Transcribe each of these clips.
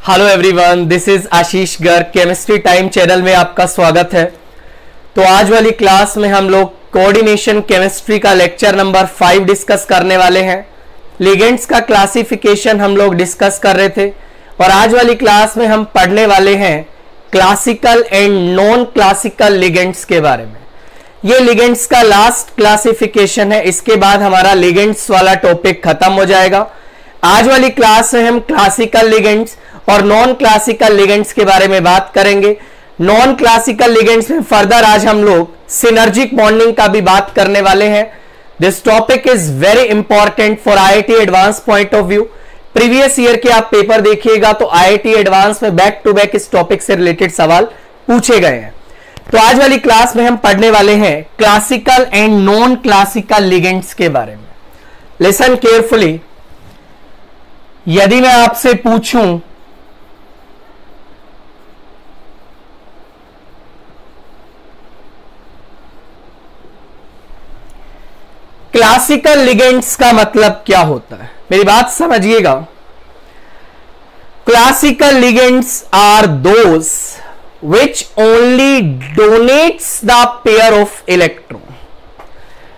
Hello everyone, this is Ashish Garg. Chemistry time channel में आपका स्वागत है। तो आज वाली क्लास में हम लोग कोऑर्डिनेशन केमिस्ट्री का लेक्चर नंबर 5 डिस्कस करने वाले हैं। लिगेंड्स का क्लासिफिकेशन हम लोग डिस्कस कर रहे थे और आज वाली क्लास में हम पढ़ने वाले हैं classical and non classical ligands के बारे में। ये लिगेंड्स का लास्ट क्लासिफिकेशन है, इसके बाद हमारा लिगेंड्स वाला टॉपिक खत्म हो जाएगा। आज वाली क्लास में हम क्लासिकल लिगेंड्स और नॉन क्लासिकल लिगेंड्स के बारे में बात करेंगे। नॉन क्लासिकल लिगेंड्स में फर्दर आज हम लोग सिनर्जिक बॉन्डिंग का भी बात करने वाले हैं। This topic is very important for IIT advance point of view. Previous year के आप पेपर देखिएगा तो आईआईटी एडवांस में बैक टू बैक इस टॉपिक से रिलेटेड सवाल पूछे गए हैं। तो आज वाली क्लास में हम पढ़ने वाले हैं classical and non classical ligands के बारे में। Listen carefully. यदि मैं आपसे पूछूं क्लासिकल लिगेंड्स का मतलब क्या होता है, मेरी बात समझिएगा। Classical ligands are those which only donates the pair of electron।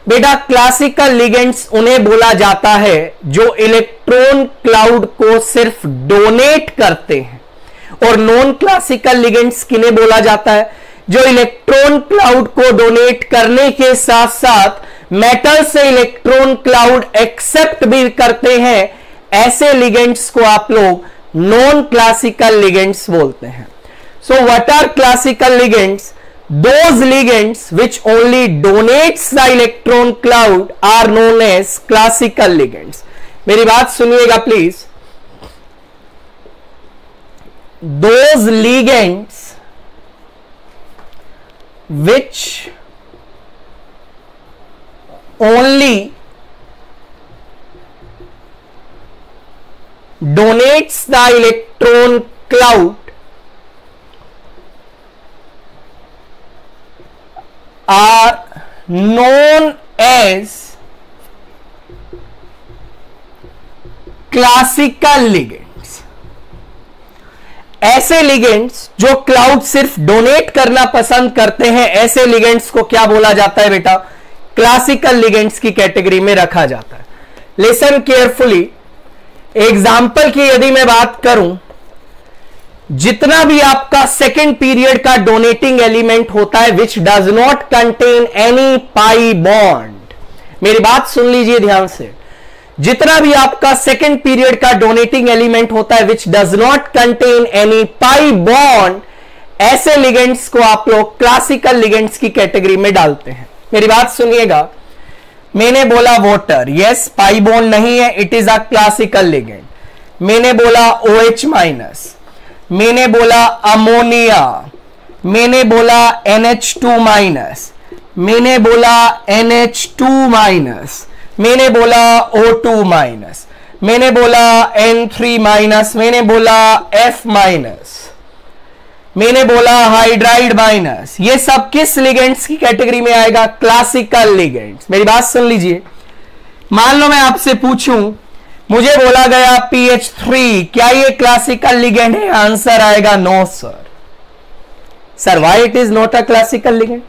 बेटा क्लासिकल लिगेंड्स उन्हें बोला जाता है जो इलेक्ट्रॉन क्लाउड को सिर्फ डोनेट करते हैं, और नॉन क्लासिकल लिगेंड्स किन्हें बोला जाता है जो इलेक्ट्रॉन क्लाउड को डोनेट करने के साथ साथ मेटल से इलेक्ट्रॉन क्लाउड एक्सेप्ट भी करते हैं। ऐसे लिगेंड्स को आप लोग नॉन क्लासिकल लिगेंड्स बोलते हैं। So what are classical ligands? Those ligands which only donates the electron cloud are known as classical ligands। मेरी बात सुनिएगा please. Those ligands which only donates the electron cloud are known as classical ligands। ऐसे ligands जो cloud सिर्फ donate करना पसंद करते हैं, ऐसे लिगेंड्स को क्या बोला जाता है बेटा? क्लासिकल लिगेंड्स की कैटेगरी में रखा जाता है। Listen carefully. एग्जाम्पल की यदि मैं बात करूं, जितना भी आपका सेकेंड पीरियड का डोनेटिंग एलिमेंट होता है विच does not contain any pi bond, मेरी बात सुन लीजिए ध्यान से। जितना भी आपका सेकेंड पीरियड का डोनेटिंग एलिमेंट होता है विच does not contain any pi bond, ऐसे लिगेंड्स को आप लोग क्लासिकल लिगेंड्स की कैटेगरी में डालते हैं। मेरी बात सुनिएगा। मैंने बोला वाटर, यस पाई बॉन्ड नहीं है, it is a classical ligand. मैंने बोला OH माइनस, मैंने बोला अमोनिया, मैंने बोला NH2 माइनस, मैंने बोला NH2 माइनस, मैंने बोला O2 माइनस, मैंने बोला N3 माइनस, मैंने बोला F माइनस, मैंने बोला हाइड्राइड माइनस। ये सब किस लिगेंड्स की कैटेगरी में आएगा? Classical ligands. मेरी बात सुन लीजिए। मान लो मैं आपसे पूछूं, मुझे बोला गया PH3, क्या ये क्लासिकल लिगेंड है? आंसर आएगा no sir. Sir why it is not a classical ligand?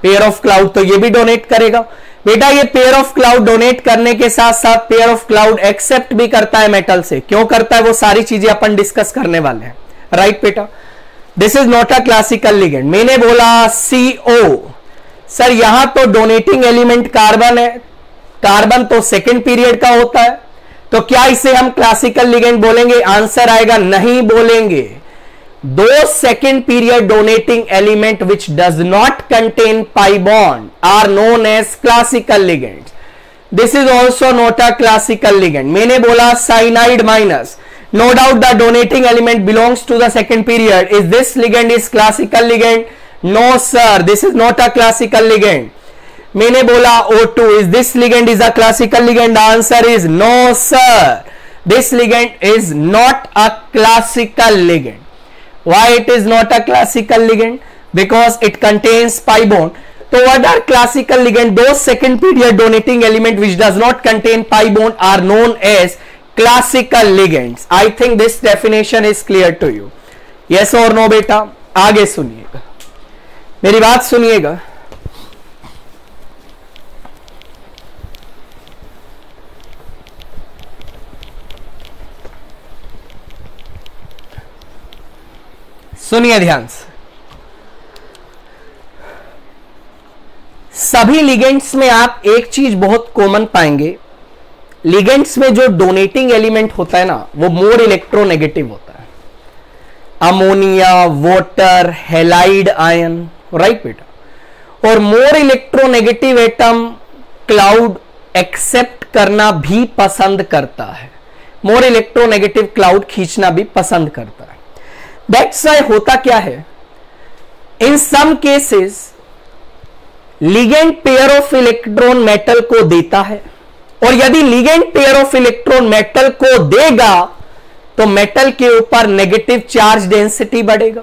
Pair of cloud तो ये भी डोनेट करेगा। बेटा ये पेयर ऑफ क्लाउड डोनेट करने के साथ साथ पेयर ऑफ क्लाउड एक्सेप्ट भी करता है मेटल से। क्यों करता है वो सारी चीजें अपन डिस्कस करने वाले हैं। राइट बेटा, this is not a classical ligand. मैंने बोला CO, सर यहां तो डोनेटिंग एलिमेंट कार्बन है, कार्बन तो सेकेंड पीरियड का होता है, तो क्या इसे हम क्लासिकल लिगेंड बोलेंगे? आंसर आएगा नहीं बोलेंगे। Those second period donating element which does not contain pi bond are known as classical ligand. This is also not a classical ligand. मैंने बोला cyanide minus, no doubt the donating element belongs to the second period. Is this ligand is classical ligand? No sir, this is not a classical ligand. मैंने बोला O2, is this ligand is a classical ligand? Answer is no sir, this ligand is not a classical ligand. Why it is not a classical ligand? Because it contains pi bond. तो what are classical ligand? Those second period donating element which does not contain pi bond are known as classical ligands. I think this definition is clear to you. Yes और no बेटा? आगे सुनिएगा, मेरी बात सुनिएगा। सुनिए ध्यान से। सभी लिगेंड्स में आप एक चीज बहुत कॉमन पाएंगे, लिगेंड्स में जो डोनेटिंग एलिमेंट होता है ना, वो मोर इलेक्ट्रोनेगेटिव होता है। Ammonia, water, halide ion, right बेटा। और more electronegative atom cloud accept करना भी पसंद करता है, मोर इलेक्ट्रोनेगेटिव क्लाउड खींचना भी पसंद करता है। दैट्स व्हाई होता क्या है, in some cases ligand pair of electron metal को देता है, और यदि ligand pair of electron metal को देगा तो मेटल के ऊपर नेगेटिव चार्ज डेंसिटी बढ़ेगा।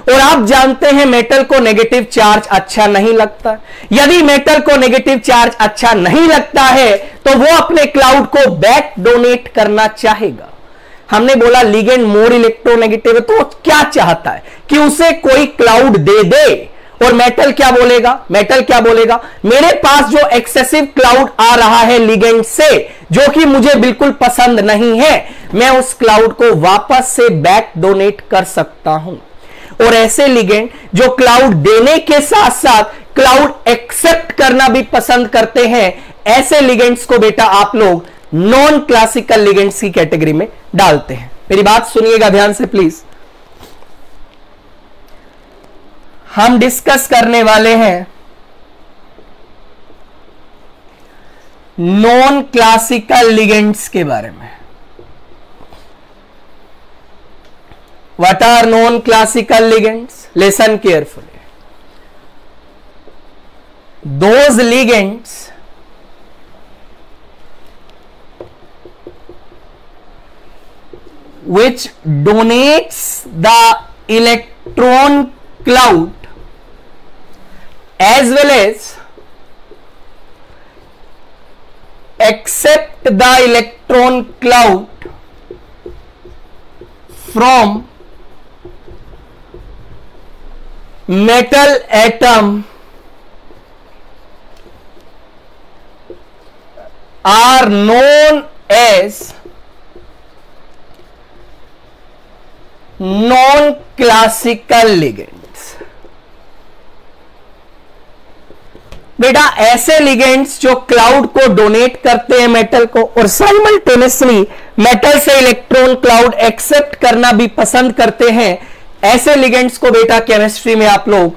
और आप जानते हैं मेटल को नेगेटिव चार्ज अच्छा नहीं लगता। यदि मेटल को नेगेटिव चार्ज अच्छा नहीं लगता है तो वो अपने क्लाउड को बैक डोनेट करना चाहेगा। हमने बोला लिगेंड मोर इलेक्ट्रोनेगेटिव है, तो वो क्या चाहता है कि उसे कोई क्लाउड दे दे। और मेटल क्या बोलेगा, मेटल क्या बोलेगा, मेरे पास जो एक्सेसिव क्लाउड आ रहा है लिगेंड से, जो कि मुझे बिल्कुल पसंद नहीं है, मैं उस क्लाउड को वापस से बैक डोनेट कर सकता हूं। और ऐसे लिगेंड जो क्लाउड देने के साथ साथ क्लाउड एक्सेप्ट करना भी पसंद करते हैं, ऐसे लिगेंड्स को बेटा आप लोग नॉन क्लासिकल लिगेंड्स की कैटेगरी में डालते हैं। मेरी बात सुनिएगा ध्यान से प्लीज। हम डिस्कस करने वाले हैं नॉन क्लासिकल लिगेंड्स के बारे में। What are non classical ligands? Listen carefully. Those ligands which donates the electron cloud as well as accept the electron cloud from metal atom are known as non classical ligands. बेटा ऐसे ligands जो cloud को donate करते हैं metal को, और simultaneously metal से electron cloud accept करना भी पसंद करते हैं, ऐसे लिगेंड्स को बेटा केमिस्ट्री में आप लोग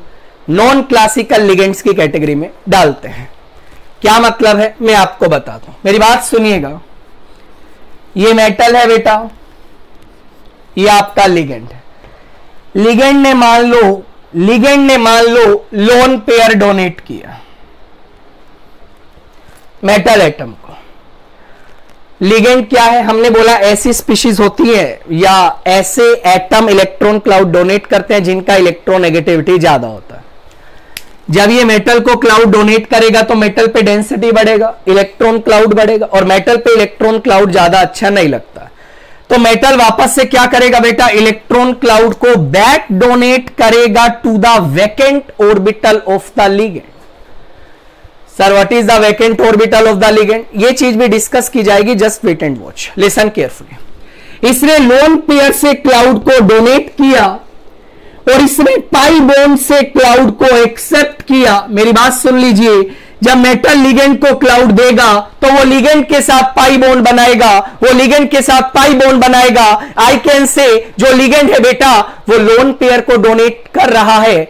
नॉन क्लासिकल लिगेंड्स की कैटेगरी में डालते हैं। क्या मतलब है मैं आपको बताता हूं, मेरी बात सुनिएगा। ये मेटल है बेटा, ये आपका लिगेंड है। लिगेंड ने मान लो लोन पेयर डोनेट किया मेटल एटम को। लिगेंड क्या है? हमने बोला ऐसी स्पीशीज होती है या ऐसे एटम इलेक्ट्रॉन क्लाउड डोनेट करते हैं जिनका इलेक्ट्रोनेगेटिविटी ज्यादा होता है। जब ये मेटल को क्लाउड डोनेट करेगा तो मेटल पे डेंसिटी बढ़ेगा, इलेक्ट्रॉन क्लाउड बढ़ेगा, और मेटल पे इलेक्ट्रॉन क्लाउड ज्यादा अच्छा नहीं लगता। तो मेटल वापस से क्या करेगा बेटा, इलेक्ट्रॉन क्लाउड को बैक डोनेट करेगा to the vacant orbital of the ligand. Sir what is the vacant orbital of the ligand? ये चीज भी डिस्कस की जाएगी, just wait and watch, listen carefully. इसने लोन पेयर से क्लाउड को डोनेट किया और इसने पाई बॉन्ड से क्लाउड को एक्सेप्ट किया। मेरी बात सुन लीजिए, जब मेटल लिगेंड को क्लाउड देगा तो वो लिगेंड के साथ पाई बॉन्ड बनाएगा, वो लिगेंड के साथ पाई बॉन्ड बनाएगा। आई कैन से जो लिगेंड है बेटा वो लोन पेयर को डोनेट कर रहा है,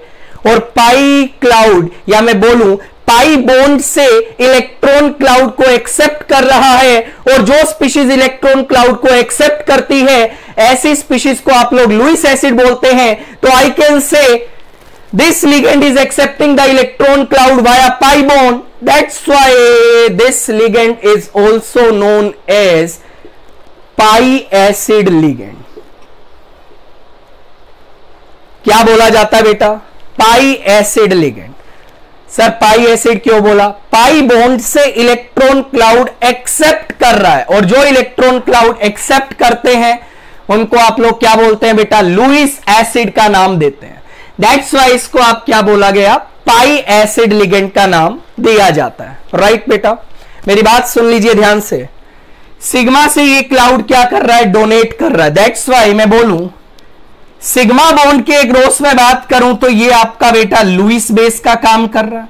और पाई क्लाउड या मैं बोलूं पाई बॉन्ड से इलेक्ट्रॉन क्लाउड को एक्सेप्ट कर रहा है। और जो स्पीशीज इलेक्ट्रॉन क्लाउड को एक्सेप्ट करती है, ऐसी स्पीशीज को आप लोग लुईस एसिड बोलते हैं। तो आई कैन से this ligand is accepting the electron cloud via pi bond. That's why this ligand is also known as pi acid ligand. क्या बोला जाता है बेटा? pi acid ligand. सर पाई एसिड क्यों बोला? पाई बॉन्ड से इलेक्ट्रॉन क्लाउड एक्सेप्ट कर रहा है, और जो इलेक्ट्रॉन क्लाउड एक्सेप्ट करते हैं उनको आप लोग क्या बोलते हैं बेटा? लुईस एसिड का नाम देते हैं। दैट्स वाई इसको आप क्या बोला गया? पाई एसिड लिगेंड का नाम दिया जाता है। राइट बेटा, मेरी बात सुन लीजिए ध्यान से। सिग्मा से ये क्लाउड क्या कर रहा है? डोनेट कर रहा है। दैट्स वाई मैं बोलूं सिग्मा बॉन्ड के ग्रोस में बात करूं तो ये आपका बेटा लुईस बेस का काम कर रहा है।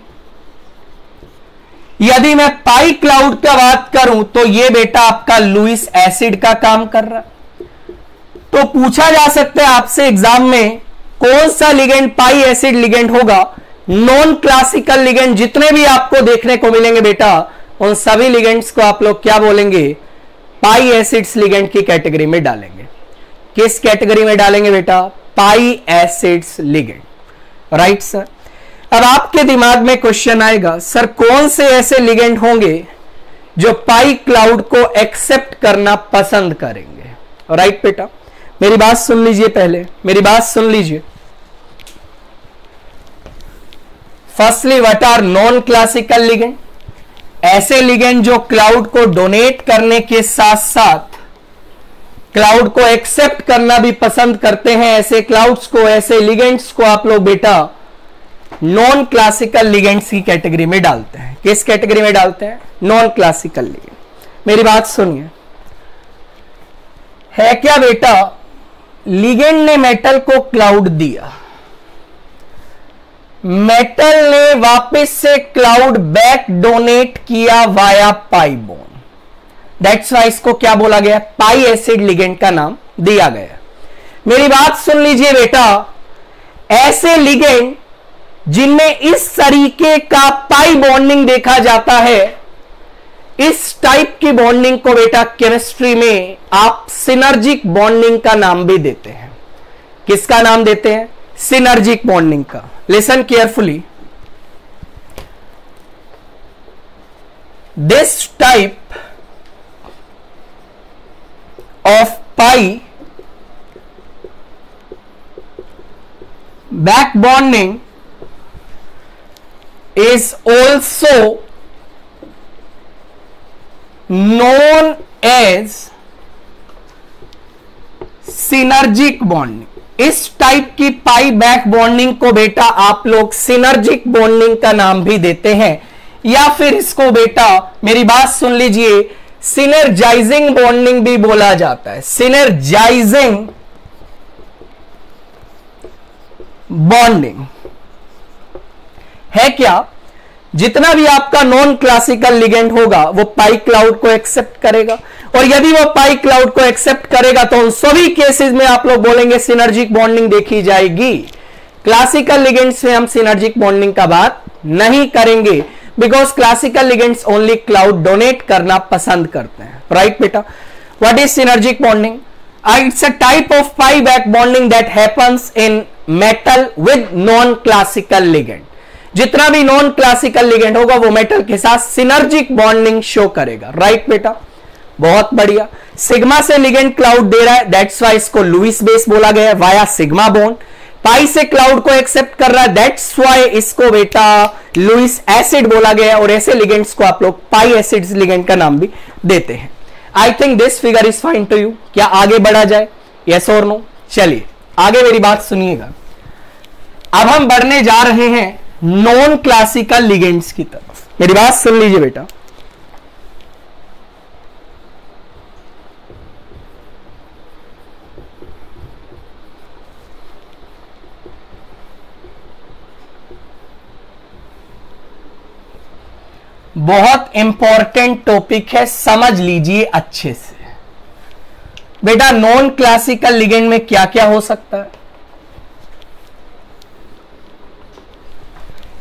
यदि मैं पाई क्लाउड का बात करूं तो ये बेटा आपका लुईस एसिड का काम कर रहा है। तो पूछा जा सकता है आपसे एग्जाम में कौन सा लिगेंड पाई एसिड लिगेंड होगा? नॉन क्लासिकल लिगेंड जितने भी आपको देखने को मिलेंगे बेटा, उन सभी लिगेंड्स को आप लोग क्या बोलेंगे? पाई एसिड्स लिगेंड की कैटेगरी में डालेंगे। किस कैटेगरी में डालेंगे बेटा? पाई एसिड्स लिगेंड। Right sir. अब आपके दिमाग में क्वेश्चन आएगा, सर कौन से ऐसे लिगेंड होंगे जो पाई क्लाउड को एक्सेप्ट करना पसंद करेंगे? राइट बेटा, मेरी बात सुन लीजिए, पहले मेरी बात सुन लीजिए। Firstly what are non classical ligand? ऐसे लिगेंड जो क्लाउड को डोनेट करने के साथ साथ क्लाउड को एक्सेप्ट करना भी पसंद करते हैं। ऐसे क्लाउड्स को, ऐसे लिगेंड्स को आप लोग बेटा नॉन क्लासिकल लिगेंड्स की कैटेगरी में डालते हैं। किस कैटेगरी में डालते हैं? Non classical ligand. मेरी बात सुनिए, है क्या बेटा, लिगेंड ने मेटल को क्लाउड दिया, मेटल ने वापस से क्लाउड बैक डोनेट किया via pi bond. That's why इसको क्या बोला गया? पाई एसिड लिगेंड का नाम दिया गया। मेरी बात सुन लीजिए बेटा, ऐसे लिगेंड जिनमें इस तरीके का पाई बॉन्डिंग देखा जाता है, इस टाइप की बॉन्डिंग को बेटा केमिस्ट्री में आप सिनर्जिक बॉन्डिंग का नाम भी देते हैं। किसका नाम देते हैं? सिनर्जिक बॉन्डिंग का। Listen carefully, this type of pi back bonding is also known as synergic bonding। इस टाइप की पाई बैक बॉन्डिंग को बेटा आप लोग सिनर्जिक बॉन्डिंग का नाम भी देते हैं, या फिर इसको बेटा मेरी बात सुन लीजिए सिनर्जाइजिंग बॉन्डिंग भी बोला जाता है। सिनर्जाइजिंग बॉन्डिंग है क्या? जितना भी आपका नॉन क्लासिकल लिगेंड होगा वो पाई क्लाउड को एक्सेप्ट करेगा, और यदि वो पाई क्लाउड को एक्सेप्ट करेगा तो उन सभी केसेस में आप लोग बोलेंगे सिनर्जिक बॉन्डिंग देखी जाएगी। क्लासिकल लिगेंड्स में हम सिनर्जिक बॉन्डिंग का बात नहीं करेंगे, because classical ligands only cloud donate करना पसंद करते हैं। राइट बेटा, what is synergic bonding? It's a type of pi back bonding that happens in metal with non classical ligand. जितना भी नॉन क्लासिकल लिगेंड होगा वो मेटल के साथ सिनर्जिक बॉन्डिंग शो करेगा। राइट बेटा, बहुत बढ़िया। सिग्मा से लिगेंड क्लाउड दे रहा है, दैट्स वाई इसको लुईस बेस बोला गया वाया सिग्मा बॉन्ड। पाई से क्लाउड को एक्सेप्ट कर रहा है, दैट्स वाई इसको बेटा लुईस एसिड बोला गया, और ऐसे लिगेंड्स को आप लोग पाई एसिड लिगेंड का नाम भी देते हैं। I think this figure is fine to you. क्या आगे बढ़ा जाए? यस और नो? चलिए आगे मेरी बात सुनिएगा। अब हम बढ़ने जा रहे हैं नॉन क्लासिकल लिगेंड्स की तरफ। मेरी बात सुन लीजिए बेटा, बहुत इंपॉर्टेंट टॉपिक है, समझ लीजिए अच्छे से बेटा। नॉन क्लासिकल लिगेंड में क्या क्या हो सकता है?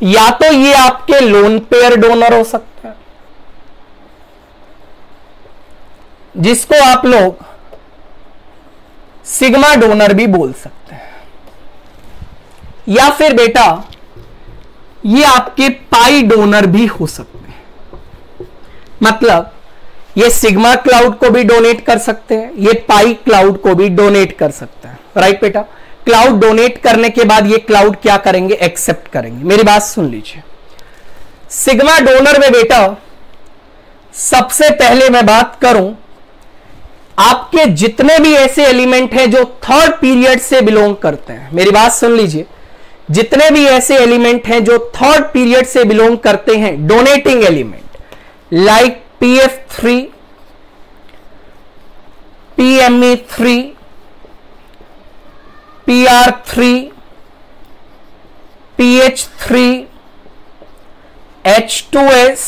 या तो ये आपके लोन पेयर डोनर हो सकता है, जिसको आप लोग सिग्मा डोनर भी बोल सकते हैं, या फिर बेटा ये आपके पाई डोनर भी हो सकते हैं। मतलब ये सिग्मा क्लाउड को भी डोनेट कर सकते हैं, ये पाई क्लाउड को भी डोनेट कर सकते हैं। राइट बेटा, क्लाउड डोनेट करने के बाद ये क्लाउड क्या करेंगे? एक्सेप्ट करेंगे। मेरी बात सुन लीजिए, सिग्मा डोनर में बेटा सबसे पहले मैं बात करूं, आपके जितने भी ऐसे एलिमेंट हैं जो थर्ड पीरियड से बिलोंग करते हैं, मेरी बात सुन लीजिए, जितने भी ऐसे एलिमेंट हैं जो थर्ड पीरियड से बिलोंग करते हैं, donating element like PF3, PME3, PR3, PH3, H2S,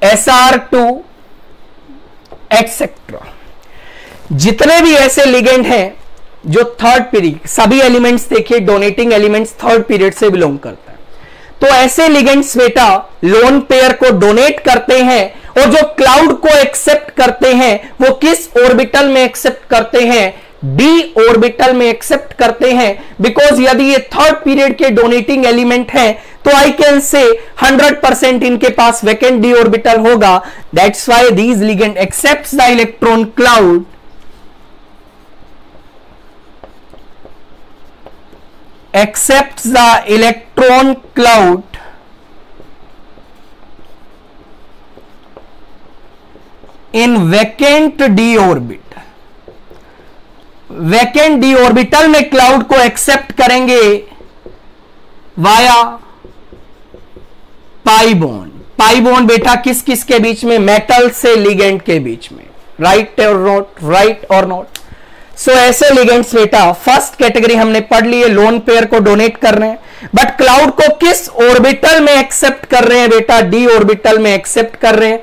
SR2 etcetera, जितने भी ऐसे लिगेंड हैं जो थर्ड पीरियड, सभी एलिमेंट्स देखिए डोनेटिंग एलिमेंट्स थर्ड पीरियड से बिलोंग करते हैं, तो ऐसे लिगेंड्स बेटा लोन पेयर को डोनेट करते हैं और जो क्लाउड को एक्सेप्ट करते हैं वो किस ऑर्बिटल में एक्सेप्ट करते हैं, डी ऑर्बिटल में एक्सेप्ट करते हैं। बिकॉज यदि ये थर्ड पीरियड के डोनेटिंग एलिमेंट हैं तो आई कैन से 100% इनके पास वैकेंट डी ऑर्बिटल होगा। That's why these ligand accepts the electron cloud accepts the electron cloud in vacant d orbital। Vacant D orbital में क्लाउड को एक्सेप्ट करेंगे via pi bond. Pi bond बेटा किस किस के बीच में, मेटल से लिगेंड के बीच में, राइट और नॉट, राइट और नॉट। सो ऐसे लिगेंड्स बेटा फर्स्ट कैटेगरी हमने पढ़ ली है, लोन पेयर को डोनेट कर रहे हैं, बट क्लाउड को किस ऑर्बिटल में एक्सेप्ट कर रहे हैं बेटा, डी ऑर्बिटल में एक्सेप्ट कर रहे हैं।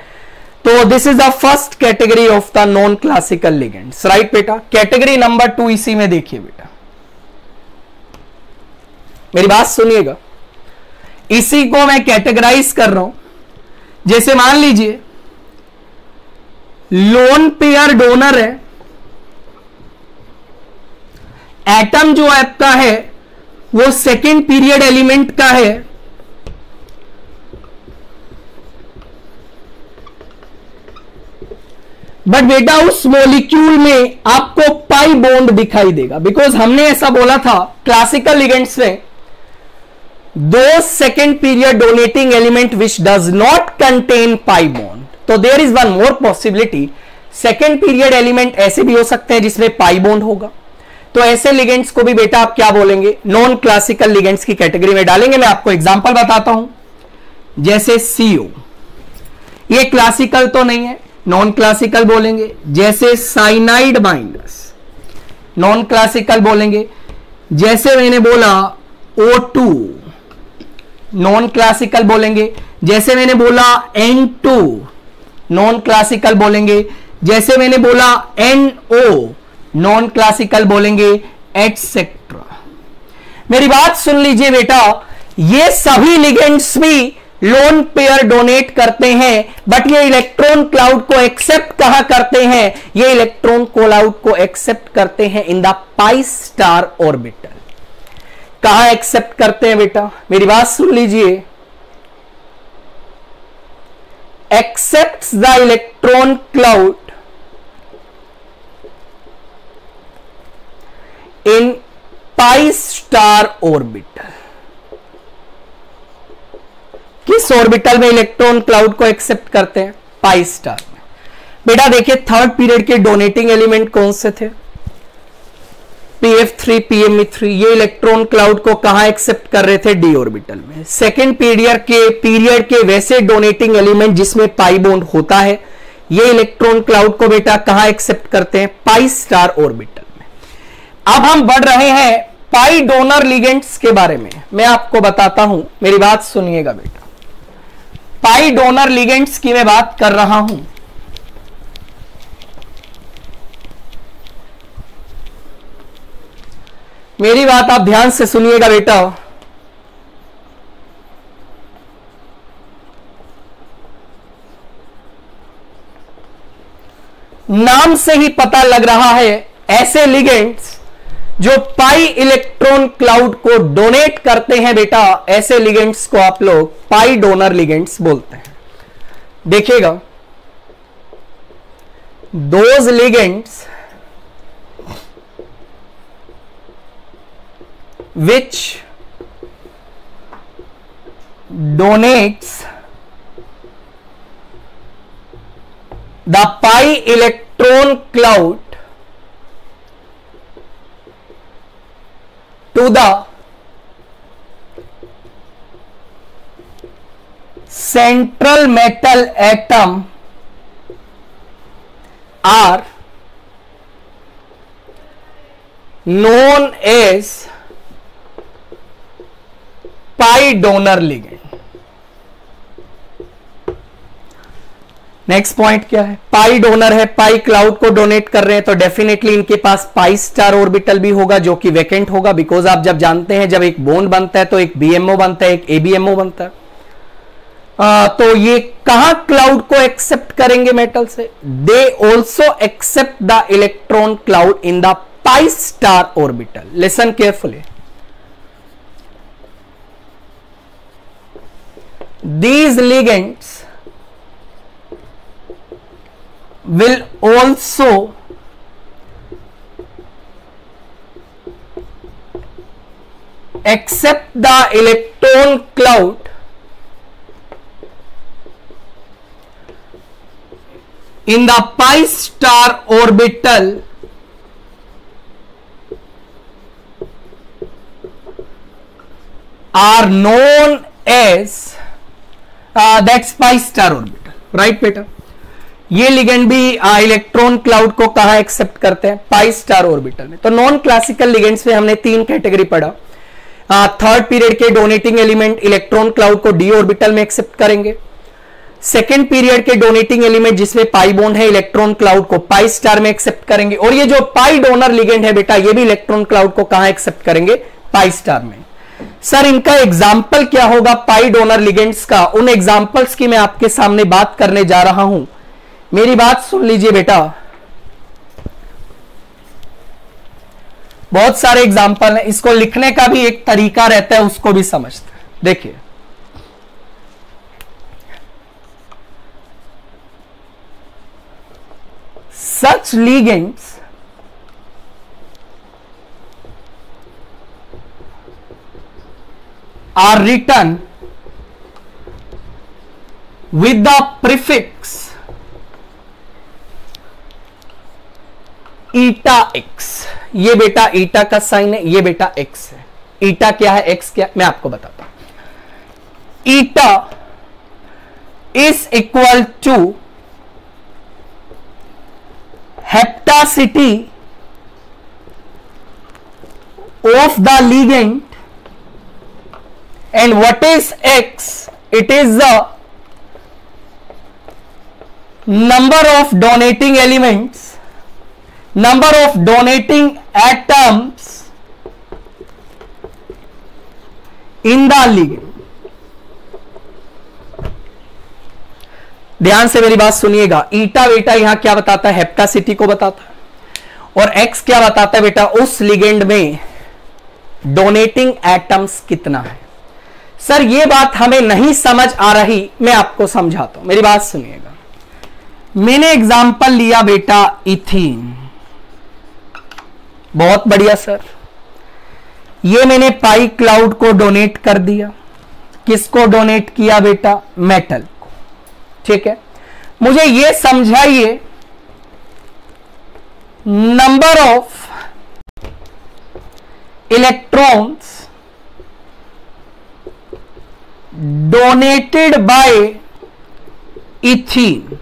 तो this is the first category of the non classical ligands, right बेटा। कैटेगरी नंबर 2 इसी में देखिए बेटा, मेरी बात सुनिएगा, इसी को मैं कैटेगराइज कर रहा हूं। जैसे मान लीजिए लोन पेयर डोनर है, एटम जो आपका है वो सेकेंड पीरियड एलिमेंट का है, बट बेटा उस मॉलिक्यूल में आपको पाई बॉन्ड दिखाई देगा। बिकॉज हमने ऐसा बोला था क्लासिकल लिगेंड्स में, दो second period donating element which does not contain pi bond. तो there is one more possibility, second period element ऐसे भी हो सकते हैं जिसमें पाई बॉन्ड होगा। तो ऐसे लिगेंड्स को भी बेटा आप क्या बोलेंगे, नॉन क्लासिकल लिगेंड्स की कैटेगरी में डालेंगे। मैं आपको एग्जांपल बताता हूं, जैसे CO, ये क्लासिकल तो नहीं है, नॉन क्लासिकल बोलेंगे। जैसे साइनाइड माइनस, नॉन क्लासिकल बोलेंगे। जैसे मैंने बोला O2, नॉन क्लासिकल बोलेंगे। जैसे मैंने बोला N2, नॉन क्लासिकल बोलेंगे। जैसे मैंने बोला NO, नॉन क्लासिकल बोलेंगे, एटसेट्रा। मेरी बात सुन लीजिए बेटा, ये सभी लिगेंड्स भी लोन पेयर डोनेट करते हैं, बट ये इलेक्ट्रॉन क्लाउड को एक्सेप्ट कहां करते हैं, ये इलेक्ट्रॉन क्लाउड को एक्सेप्ट करते हैं इन द पाई स्टार ऑर्बिटल। कहां एक्सेप्ट करते हैं बेटा, मेरी बात सुन लीजिए, accepts the electron cloud in pi star orbital. किस ऑर्बिटल में इलेक्ट्रॉन क्लाउड को एक्सेप्ट करते हैं, पाई स्टार में। बेटा देखिए थर्ड पीरियड के डोनेटिंग एलिमेंट कौन से थे, PF3, PME3, ये इलेक्ट्रॉन क्लाउड को कहां एक्सेप्ट कर रहे थे, डी ऑर्बिटल में। सेकेंड पीरियड के वैसे डोनेटिंग एलिमेंट जिसमें पाई बॉन्ड होता है, ये इलेक्ट्रॉन क्लाउड को बेटा कहां एक्सेप्ट करते हैं, पाई स्टार ऑर्बिटल। अब हम बढ़ रहे हैं पाई डोनर लिगेंड्स के बारे में, मैं आपको बताता हूं, मेरी बात सुनिएगा बेटा। पाई डोनर लिगेंड्स की मैं बात कर रहा हूं। मेरी बात आप ध्यान से सुनिएगा बेटा। नाम से ही पता लग रहा है ऐसे लिगेंड्स जो पाई इलेक्ट्रॉन क्लाउड को डोनेट करते हैं बेटा, ऐसे लिगेंड्स को आप लोग पाई डोनर लिगेंड्स बोलते हैं। देखिएगा, those ligands which donates the pi electron cloud to the central metal atom are known as pi donor ligand. Next point क्या है? पाई डोनर है, पाई क्लाउड को डोनेट कर रहे हैं, तो डेफिनेटली इनके पास पाई स्टार ऑर्बिटल भी होगा जो कि वैकेंट होगा, बिकॉज आप जब जानते हैं जब एक बॉन्ड बनता है तो एक बीएमओ बनता है, एक एबीएमओ बनता है। तो ये कहां क्लाउड को एक्सेप्ट करेंगे मेटल से? They also accept the electron cloud in the pi star orbital. Listen carefully, these ligands will also accept the electron cloud in the pi star orbital are known as that's pi star orbital, right बेटा। ये ligand भी electron cloud को कहां accept करते हैं? पाई star orbital में। तो non classical ligands में हमने तीन कैटेगरी पढ़ा। थर्ड पीरियड के डोनेटिंग एलिमेंट इलेक्ट्रॉन क्लाउड को डी ऑर्बिटल में एक्सेप्ट करेंगे। सेकेंड पीरियड के डोनेटिंग एलिमेंट जिसमें पाई बॉन्ड है इलेक्ट्रॉन क्लाउड को पाई स्टार में एक्सेप्ट करेंगे। और ये जो पाई डोनर लिगेंड है बेटा, ये भी इलेक्ट्रॉन क्लाउड को कहां एक्सेप्ट करेंगे? पाई स्टार में। सर इनका एग्जाम्पल क्या होगा पाई डोनर लिगेंड्स का? उन एग्जाम्पल्स की मैं आपके सामने बात करने जा रहा हूं, मेरी बात सुन लीजिए बेटा। बहुत सारे एग्जाम्पल हैं, इसको लिखने का भी एक तरीका रहता है, उसको भी समझते हैं। देखिए, सच ligands are written with the prefix eta x। ये बेटा ईटा का साइन है, ये बेटा x है। ईटा क्या है, x क्या है, मैं आपको बताता हूं। Eta is equal to hapticity of the ligand, and what is x? It is the number of donating elements, number of donating atoms in the ligand। ध्यान से मेरी बात सुनिएगा। ईटा बेटा यहां क्या बताता है? हेप्टासिटी को बताता है। और x क्या बताता है बेटा? उस लिगेंड में डोनेटिंग एटम्स कितना है। सर ये बात हमें नहीं समझ आ रही, मैं आपको समझाता हूं, मेरी बात सुनिएगा। मैंने एग्जाम्पल लिया बेटा इथीन, बहुत बढ़िया सर। ये मैंने पाई क्लाउड को डोनेट कर दिया। किसको डोनेट किया बेटा? मेटल को। ठीक है, मुझे ये समझाइए number of electrons donated by ethene.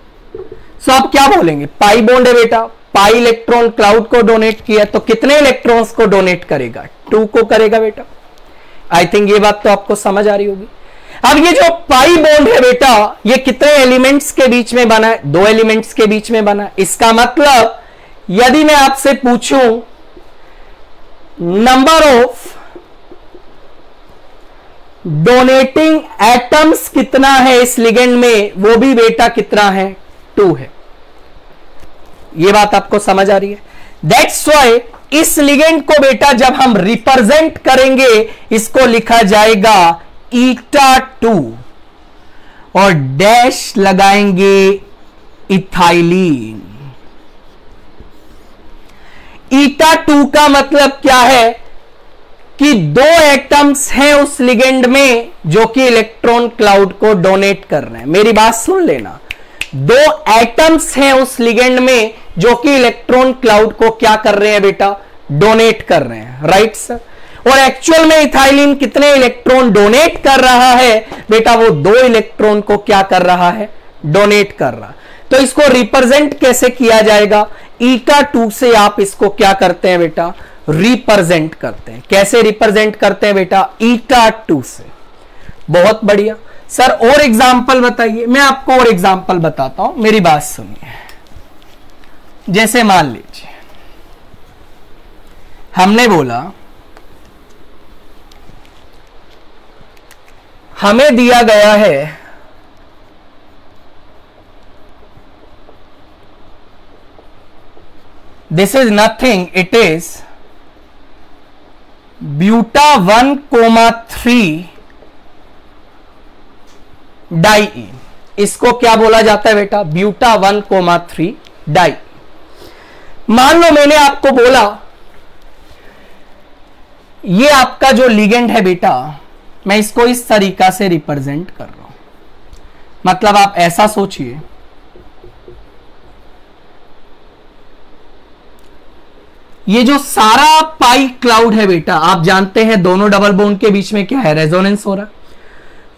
So आप क्या बोलेंगे? पाई बॉन्ड है बेटा, पाई इलेक्ट्रॉन क्लाउड को डोनेट किया, तो कितने इलेक्ट्रॉन्स को डोनेट करेगा? 2 को करेगा बेटा। आई थिंक ये बात तो आपको समझ आ रही होगी। अब ये जो पाई बॉन्ड है बेटा, ये कितने एलिमेंट्स के बीच में बना है? 2 एलिमेंट्स के बीच में बना है। इसका मतलब यदि मैं आपसे पूछूं नंबर ऑफ डोनेटिंग एटम्स कितना है इस लिगेंड में, वो भी बेटा कितना है? 2 है। ये बात आपको समझ आ रही है? दैट्स व्हाई इस लिगेंड को बेटा जब हम रिप्रेजेंट करेंगे, इसको लिखा जाएगा ईटा 2 और डैश लगाएंगे इथाइलिन। ईटा 2 का मतलब क्या है? कि दो एटम्स हैं उस लिगेंड में जो कि इलेक्ट्रॉन क्लाउड को डोनेट कर रहे हैं। मेरी बात सुन लेना, दो एटम्स हैं उस लिगेंड में जो कि इलेक्ट्रॉन क्लाउड को क्या कर रहे हैं बेटा, डोनेट कर रहे हैं, राइट सर। और एक्चुअल में इथाइलिन कितने इलेक्ट्रॉन डोनेट कर रहा है बेटा, वो 2 इलेक्ट्रॉन को क्या कर रहा है, डोनेट कर रहा। तो इसको रिप्रेजेंट कैसे किया जाएगा, ईटा 2 से आप इसको क्या करते हैं बेटा, रिप्रेजेंट करते हैं। कैसे रिप्रेजेंट करते हैं बेटा, ईटा 2 से। बहुत बढ़िया सर, और एग्जाम्पल बताइए। मैं आपको और एग्जाम्पल बताता हूं, मेरी बात सुनिए। जैसे मान लीजिए हमने बोला हमें दिया गया है this is nothing, it is buta 1,3 diene. इसको क्या बोला जाता है बेटा, ब्यूटा 1,3 डाई। मान लो मैंने आपको बोला ये आपका जो लिगेंड है बेटा, मैं इसको इस तरीका से रिप्रेजेंट कर रहा हूं। मतलब आप ऐसा सोचिए, ये जो सारा पाई क्लाउड है बेटा, आप जानते हैं दोनों डबल बॉन्ड के बीच में क्या है, रेजोनेंस हो रहा है।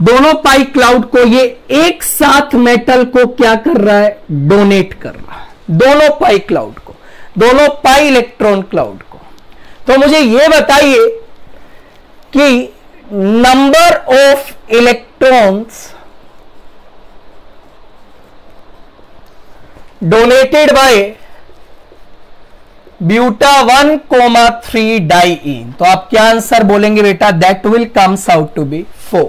दोनों पाई क्लाउड को ये एक साथ मेटल को क्या कर रहा है, डोनेट कर रहा है। दोनों पाई क्लाउड को, दोनों पाई इलेक्ट्रॉन क्लाउड को। तो मुझे ये बताइए कि number of electrons donated by buta 1,3 diene. तो आप क्या आंसर बोलेंगे बेटा, that will comes out to be 4।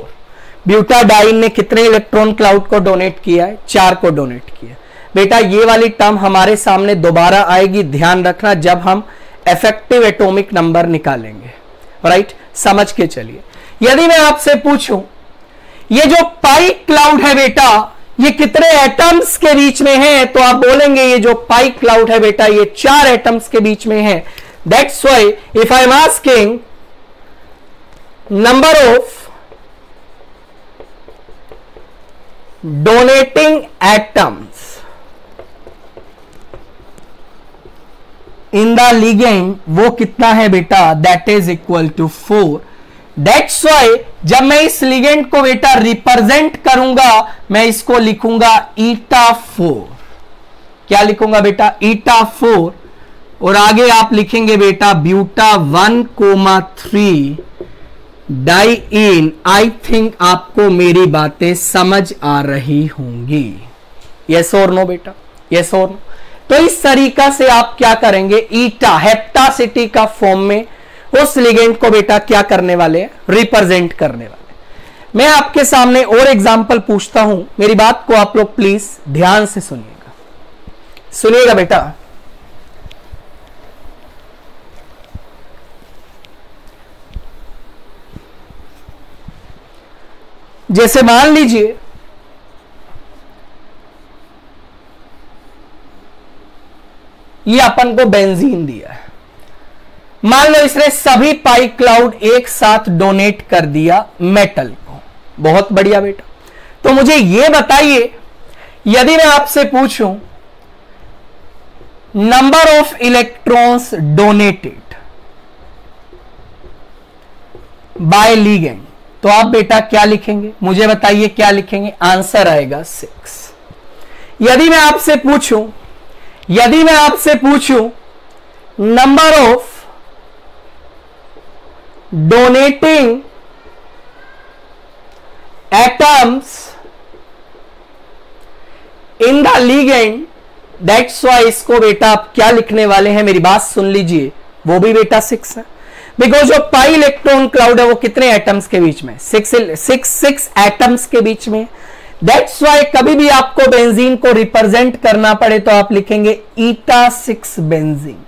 Butadiene ने कितने इलेक्ट्रॉन क्लाउड को डोनेट किया है, 4 को डोनेट किया। बेटा ये वाली टर्म हमारे सामने दोबारा आएगी, ध्यान रखना, जब हम इफेक्टिव एटॉमिक नंबर निकालेंगे, राइट। समझ के चलिए। यदि मैं आपसे पूछूं ये जो पाई क्लाउड है बेटा, ये कितने एटम्स के बीच में है, तो आप बोलेंगे ये जो पाई क्लाउड है बेटा, ये 4 एटम्स के बीच में है। That's why if I am asking number of donating atoms in the ligand, वो कितना है बेटा, that is equal to 4। That's why जब मैं इस लिगेंड को बेटा रिप्रेजेंट करूंगा, मैं इसको लिखूंगा ईटा 4। क्या लिखूंगा बेटा, ईटा 4। और आगे आप लिखेंगे बेटा ब्यूटा 1,3 डाईन। आई थिंक आपको मेरी बातें समझ आ रही होंगी। यस और नो बेटा, यस और नो। तो इस तरीका से आप क्या करेंगे, ईटा हेप्टासिटी का फॉर्म में उस लिगेंड को बेटा क्या करने वाले हैं, रिप्रेजेंट करने वाले। मैं आपके सामने और एग्जांपल पूछता हूं, मेरी बात को आप लोग प्लीज ध्यान से सुनिएगा, सुनिएगा बेटा। जैसे मान लीजिए ये अपन को बेंजीन दिया है, मान लो इसने सभी पाई क्लाउड एक साथ डोनेट कर दिया मेटल को। बहुत बढ़िया बेटा। तो मुझे यह बताइए, यदि मैं आपसे पूछूं number of electrons donated bye ligand, तो आप बेटा क्या लिखेंगे, मुझे बताइए क्या लिखेंगे, आंसर आएगा 6। यदि मैं आपसे पूछूं number of donating atoms in the ligand, that's why इसको बेटा आप क्या लिखने वाले हैं, मेरी बात सुन लीजिए, वो भी बेटा 6 है। बिकॉज जो पाई इलेक्ट्रॉन क्लाउड है वो कितने एटम्स के बीच में, 6 एटम्स के बीच में। दैट्स व्हाई कभी भी आपको बेंजीन को रिप्रेजेंट करना पड़े तो आप लिखेंगे ईटा 6 बेंजीन।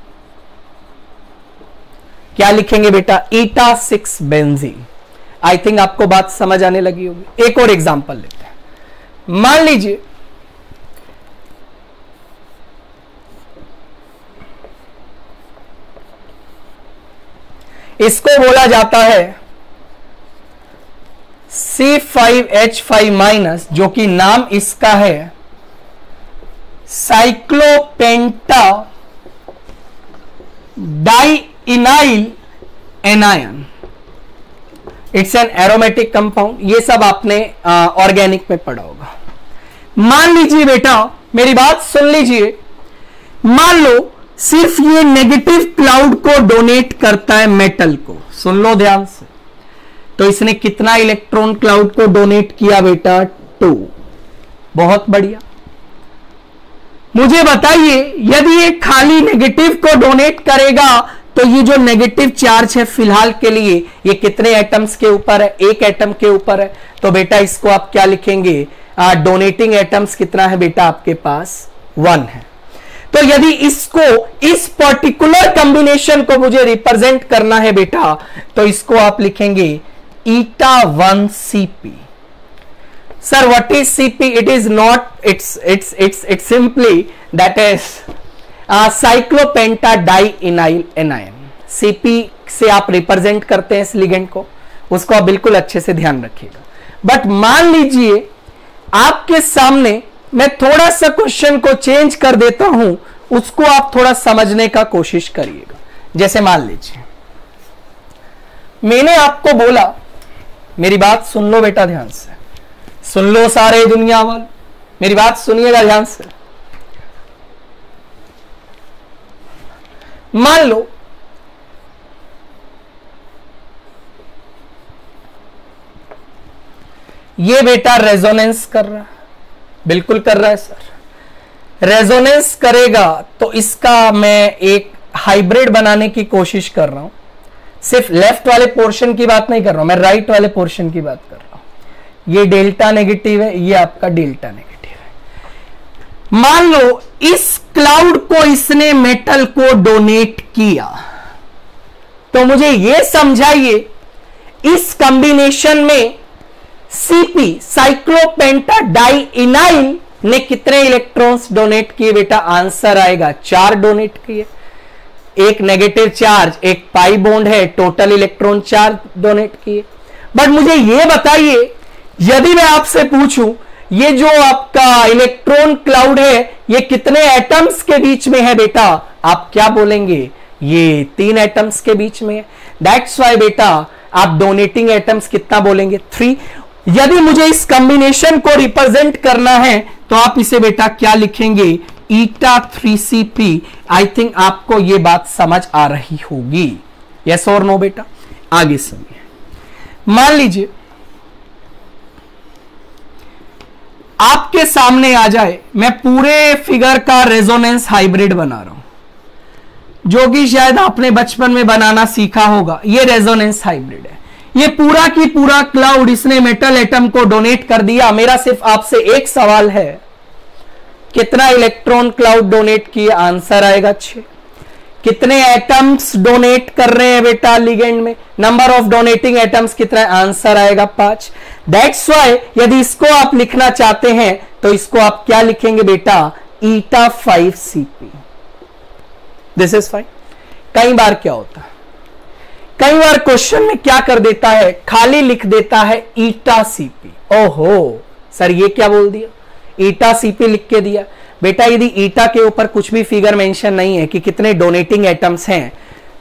क्या लिखेंगे बेटा, ईटा 6 बेंजीन। आई थिंक आपको बात समझ आने लगी होगी। एक और एग्जांपल लेते हैं। मान लीजिए इसको बोला जाता है C5H5- जो कि नाम इसका है cyclopentadienyl anion. It's an aromatic compound. ये सब आपने ऑर्गेनिक में पढ़ा होगा। मान लीजिए बेटा, मेरी बात सुन लीजिए, मान लो सिर्फ ये नेगेटिव क्लाउड को डोनेट करता है मेटल को। सुन लो ध्यान से। तो इसने कितना इलेक्ट्रॉन क्लाउड को डोनेट किया बेटा? 2। बहुत बढ़िया। मुझे बताइए, यदि ये खाली नेगेटिव को डोनेट करेगा तो ये जो नेगेटिव चार्ज है फिलहाल के लिए ये कितने एटम्स के ऊपर है? एक एटम के ऊपर है। तो बेटा इसको आप क्या लिखेंगे? डोनेटिंग एटम्स कितना है बेटा आपके पास? 1 है। तो यदि इसको, इस पर्टिकुलर कॉम्बिनेशन को मुझे रिप्रेजेंट करना है बेटा, तो इसको आप लिखेंगे eta1Cp। Sir, what is Cp? It is not, it's simply that is cyclopentadienyl anion। Cp से आप रिप्रेजेंट करते हैं इस लिगेंड को, उसको आप बिल्कुल अच्छे से ध्यान रखिएगा। बट मान लीजिए आपके सामने मैं थोड़ा सा क्वेश्चन को चेंज कर देता हूं, उसको आप थोड़ा समझने का कोशिश करिएगा। जैसे मान लीजिए मैंने आपको बोला, मेरी बात सुन लो बेटा ध्यान से, सुन लो सारे दुनिया वाले, मेरी बात सुनिएगा ध्यान से। मान लो ये बेटा रेजोनेंस कर रहा है, बिल्कुल कर रहा है सर। रेजोनेंस करेगा तो इसका मैं एक हाइब्रिड बनाने की कोशिश कर रहा हूं। सिर्फ लेफ्ट वाले पोर्शन की बात नहीं कर रहा हूं, मैं राइट वाले पोर्शन की बात कर रहा हूं। ये डेल्टा नेगेटिव है, ये आपका डेल्टा नेगेटिव है। मान लो इस क्लाउड को इसने मेटल को डोनेट किया, तो मुझे यह समझाइए इस कॉम्बिनेशन में Cp साइक्लोपेंटा डाइइनाइल ने कितने इलेक्ट्रॉन्स डोनेट किए बेटा? आंसर आएगा 4 डोनेट किए। एक नेगेटिव चार्ज, एक पाई बॉन्ड है, टोटल इलेक्ट्रॉन 4 डोनेट किए। बट मुझे यह बताइए, यदि मैं आपसे पूछूं ये जो आपका इलेक्ट्रॉन क्लाउड है ये कितने एटम्स के बीच में है बेटा? आप क्या बोलेंगे? ये 3 एटम्स के बीच में है। दैट्स वाई बेटा आप डोनेटिंग एटम्स कितना बोलेंगे? 3। यदि मुझे इस कॉम्बिनेशन को रिप्रेजेंट करना है तो आप इसे बेटा क्या लिखेंगे? eta3Cp। आई थिंक आपको यह बात समझ आ रही होगी। यस और नो बेटा? आगे सुनिए। मान लीजिए आपके सामने आ जाए, मैं पूरे फिगर का रेजोनेंस हाइब्रिड बना रहा हूं, जो कि शायद आपने बचपन में बनाना सीखा होगा। यह रेजोनेंस हाइब्रिड है। ये पूरा की पूरा क्लाउड इसने मेटल एटम को डोनेट कर दिया। मेरा सिर्फ आपसे एक सवाल है, कितना इलेक्ट्रॉन क्लाउड डोनेट किए? आंसर आएगा 6। कितने एटम्स डोनेट कर रहे हैं बेटा लिगेंड में? नंबर ऑफ डोनेटिंग एटम्स कितना है? आंसर आएगा 5। दैट्स वाई यदि इसको आप लिखना चाहते हैं तो इसको आप क्या लिखेंगे बेटा? eta5Cp। This is fine. कई बार क्या होता है, कई बार क्वेश्चन में क्या कर देता है, खाली लिख देता है eta-Cp। ओहो सर ये क्या बोल दिया? eta-Cp लिख के दिया। बेटा यदि eta के ऊपर कुछ भी फिगर मेंशन नहीं है कि कितने डोनेटिंग एटम्स हैं,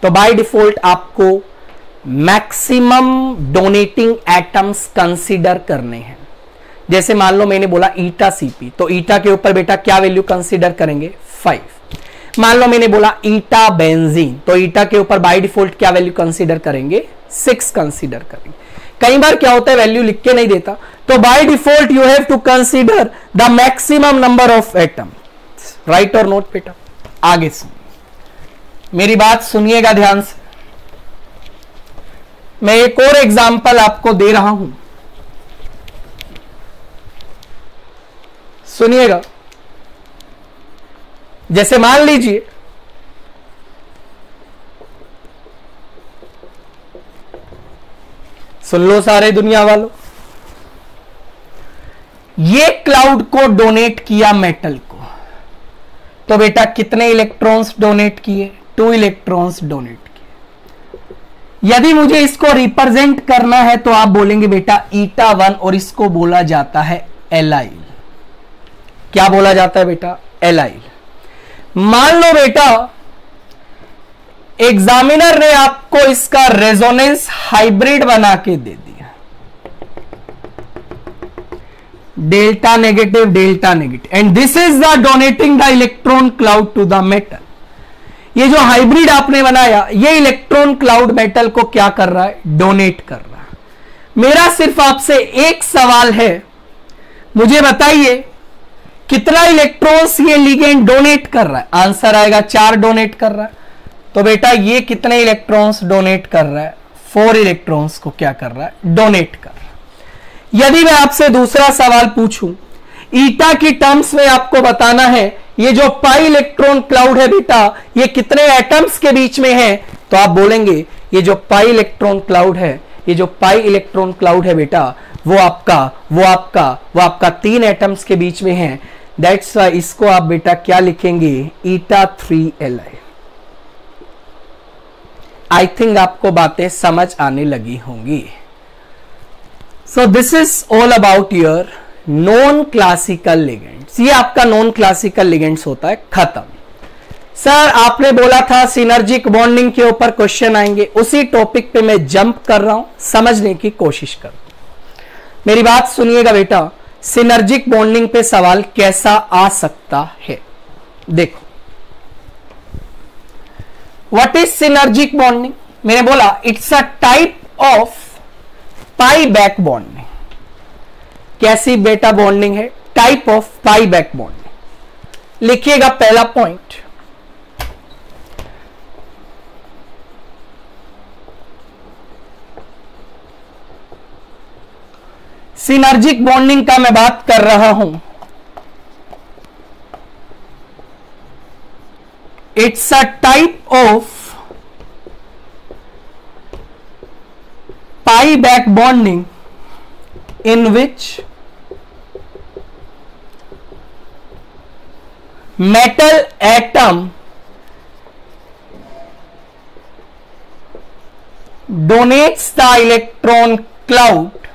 तो बाय डिफॉल्ट आपको मैक्सिमम डोनेटिंग एटम्स कंसीडर करने हैं। जैसे मान लो मैंने बोला eta-Cp, तो eta के ऊपर बेटा क्या वैल्यू कंसीडर करेंगे? 5। मान लो मैंने बोला ईटा बेंजीन, तो ईटा के ऊपर बाय डिफॉल्ट क्या वैल्यू कंसीडर करेंगे? 6 कंसीडर करेंगे। कई बार क्या होता है वैल्यू लिख के नहीं देता, तो by default you have to consider the maximum number of atom. Right और नोट बेटा? आगे सुनिए, मेरी बात सुनिएगा ध्यान से। मैं एक और एग्जांपल आपको दे रहा हूं, सुनिएगा। जैसे मान लीजिए सुन लो सारे दुनिया वालों, ये क्लाउड को डोनेट किया मेटल को, तो बेटा कितने इलेक्ट्रॉन्स डोनेट किए? 2 इलेक्ट्रॉन्स डोनेट किए। यदि मुझे इसको रिप्रेजेंट करना है तो आप बोलेंगे बेटा ईटा 1 और इसको बोला जाता है एलाइल। क्या बोला जाता है बेटा? एलाइल। मान लो बेटा एग्जामिनर ने आपको इसका रेजोनेंस हाइब्रिड बना के दे दिया, delta negative and this is the donating the electron cloud to the metal. ये जो हाइब्रिड आपने बनाया ये इलेक्ट्रॉन क्लाउड मेटल को क्या कर रहा है? डोनेट कर रहा है। मेरा सिर्फ आपसे एक सवाल है, मुझे बताइए कितना इलेक्ट्रॉन्स ये लिगेंड डोनेट कर रहा है? आंसर आएगा 4 डोनेट कर रहा है। तो बेटा ये कितने इलेक्ट्रॉन्स डोनेट कर रहा है? 4 इलेक्ट्रॉन्स को क्या कर रहा है? डोनेट कर रहा है। यदि मैं आपसे दूसरा सवाल पूछूं, ईटा की टर्म्स में आपको बताना है ये जो पाई इलेक्ट्रॉन क्लाउड है बेटा ये कितने एटम्स के बीच में है, तो आप बोलेंगे ये जो पाई इलेक्ट्रॉन क्लाउड है, ये जो पाई इलेक्ट्रॉन क्लाउड है बेटा वो आपका 3 एटम्स के बीच में है। दैट्स वाई इसको आप बेटा क्या लिखेंगे? ईटा 3 Li। आई थिंक आपको बातें समझ आने लगी होंगी। So this is all about your non classical ligands. ये आपका नॉन क्लासिकल लिगेंड्स होता है, खत्म। सर आपने बोला था सिनर्जिक बॉन्डिंग के ऊपर क्वेश्चन आएंगे, उसी टॉपिक पे मैं जंप कर रहा हूं, समझने की कोशिश कर। मेरी बात सुनिएगा बेटा, सिनर्जिक बॉन्डिंग पे सवाल कैसा आ सकता है? देखो व्हाट इज सिनर्जिक बॉन्डिंग? मैंने बोला it's a type of pi back bonding. कैसी बेटा बॉन्डिंग है? Type of pi back bonding. लिखिएगा पहला पॉइंट, सिनर्जिक बॉन्डिंग का मैं बात कर रहा हूं। It's a type of pi back bonding in which metal atom donates the electron cloud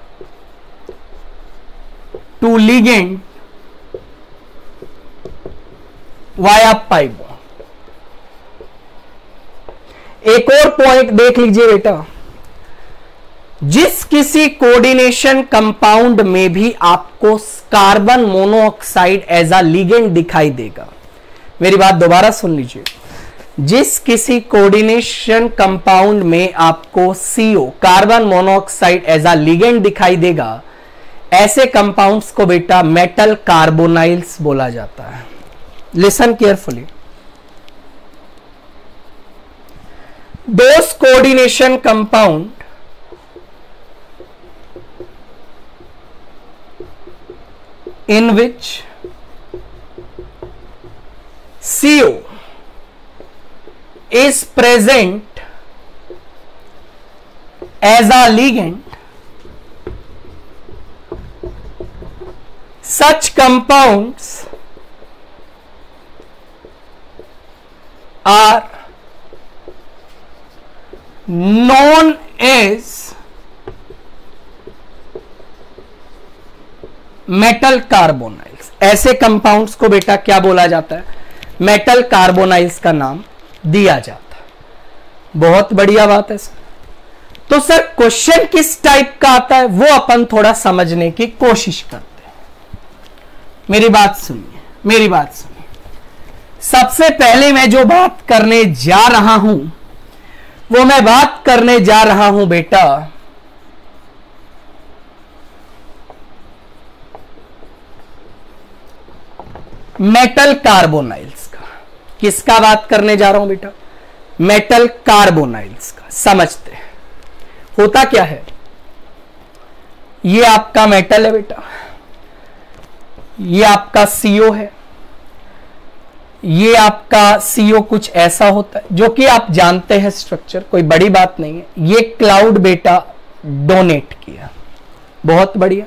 to ligand via pi bond। एक और पॉइंट देख लीजिए बेटा, जिस किसी कोऑर्डिनेशन कंपाउंड में भी आपको carbon monoxide as a ligand दिखाई देगा। मेरी बात दोबारा सुन लीजिए, जिस किसी कोऑर्डिनेशन कंपाउंड में आपको CO carbon monoxide as a ligand दिखाई देगा, ऐसे कंपाउंड्स को बेटा मेटल कार्बोनाइल्स बोला जाता है। Listen carefully, those coordination compound in which CO is present as a ligand, such compounds are known as metal carbonyls. ऐसे कंपाउंड्स को बेटा क्या बोला जाता है? मेटल कार्बोनाइल्स का नाम दिया जाता है। बहुत बढ़िया बात है सर। तो सर क्वेश्चन किस टाइप का आता है वो अपन थोड़ा समझने की कोशिश करते हैं। मेरी बात सुनिए। सबसे पहले मैं जो बात करने जा रहा हूं वो मैं बात करने जा रहा हूं बेटा मेटल कार्बोनाइल्स का। किसका बात करने जा रहा हूं बेटा? मेटल कार्बोनाइल्स का। समझते हैं होता क्या है। ये आपका मेटल है बेटा, ये आपका CO है, ये आपका CO कुछ ऐसा होता है जो कि आप जानते हैं स्ट्रक्चर, कोई बड़ी बात नहीं है। ये क्लाउड बेटा डोनेट किया, बहुत बढ़िया,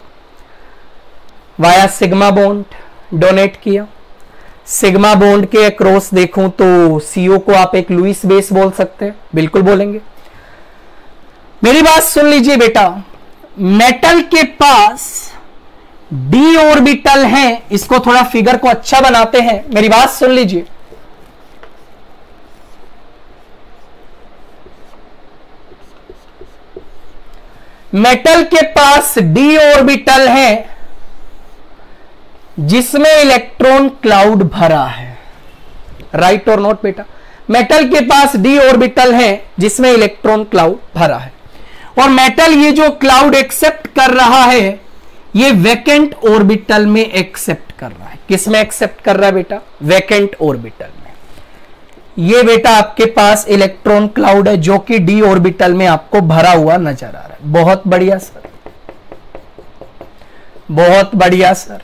वाया सिग्मा बॉन्ड डोनेट किया। सिग्मा बॉन्ड के अक्रॉस देखूं तो CO को आप एक लुईस बेस बोल सकते हैं, बिल्कुल बोलेंगे। मेरी बात सुन लीजिए बेटा, मेटल के पास डी ऑर्बिटल है, इसको थोड़ा फिगर को अच्छा बनाते हैं, मेरी बात सुन लीजिए। मेटल के पास डी ऑर्बिटल है जिसमें इलेक्ट्रॉन क्लाउड भरा है, राइट और नॉट बेटा? मेटल के पास डी ऑर्बिटल है जिसमें इलेक्ट्रॉन क्लाउड भरा है, और मेटल ये जो क्लाउड एक्सेप्ट कर रहा है ये वैकेंट ऑर्बिटल में एक्सेप्ट कर रहा है। किसमें एक्सेप्ट कर रहा है बेटा? वैकेंट ऑर्बिटल में। ये बेटा आपके पास इलेक्ट्रॉन क्लाउड है जो कि डी ऑर्बिटल में आपको भरा हुआ नजर आ रहा है। बहुत बढ़िया सर, बहुत बढ़िया सर।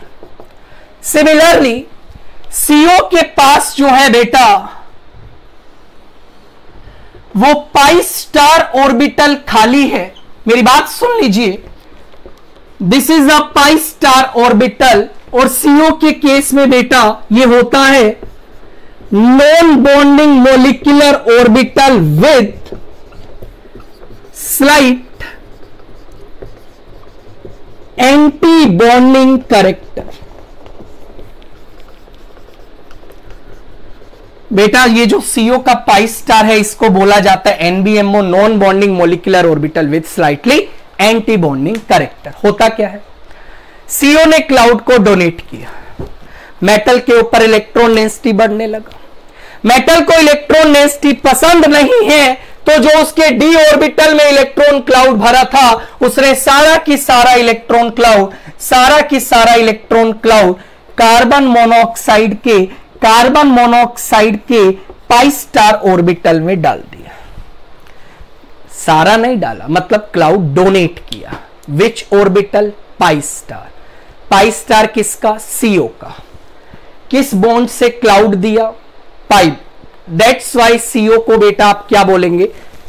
सिमिलरली सीओ के पास जो है बेटा वो पाई स्टार ऑर्बिटल खाली है। मेरी बात सुन लीजिए, this is a pi star orbital, और सीओ के केस में बेटा ये होता है non bonding molecular orbital with slight anti bonding character. बेटा ये जो सीओ का पाई स्टार है इसको बोला जाता है NBMO, non bonding molecular orbital with slightly anti bonding character. होता क्या है, सीओ ने क्लाउड को डोनेट किया, मेटल के ऊपर इलेक्ट्रॉन डेंसिटी बढ़ने लगा। मेटल को इलेक्ट्रॉन डेंसिटी पसंद नहीं है, तो जो उसके डी ऑर्बिटल में इलेक्ट्रॉन क्लाउड भरा था उसने सारा की सारा इलेक्ट्रॉन क्लाउड कार्बन मोनोऑक्साइड के पाई स्टार ऑर्बिटल में डाल दिया। सारा नहीं डाला, मतलब क्लाउड डोनेट किया। Which orbital? Pi star. Pi star किसका? सीओ का। किस बॉन्ड से क्लाउड दिया? पाई। दैट्स वाई सीओ को बेटा आप क्या बोलेंगे?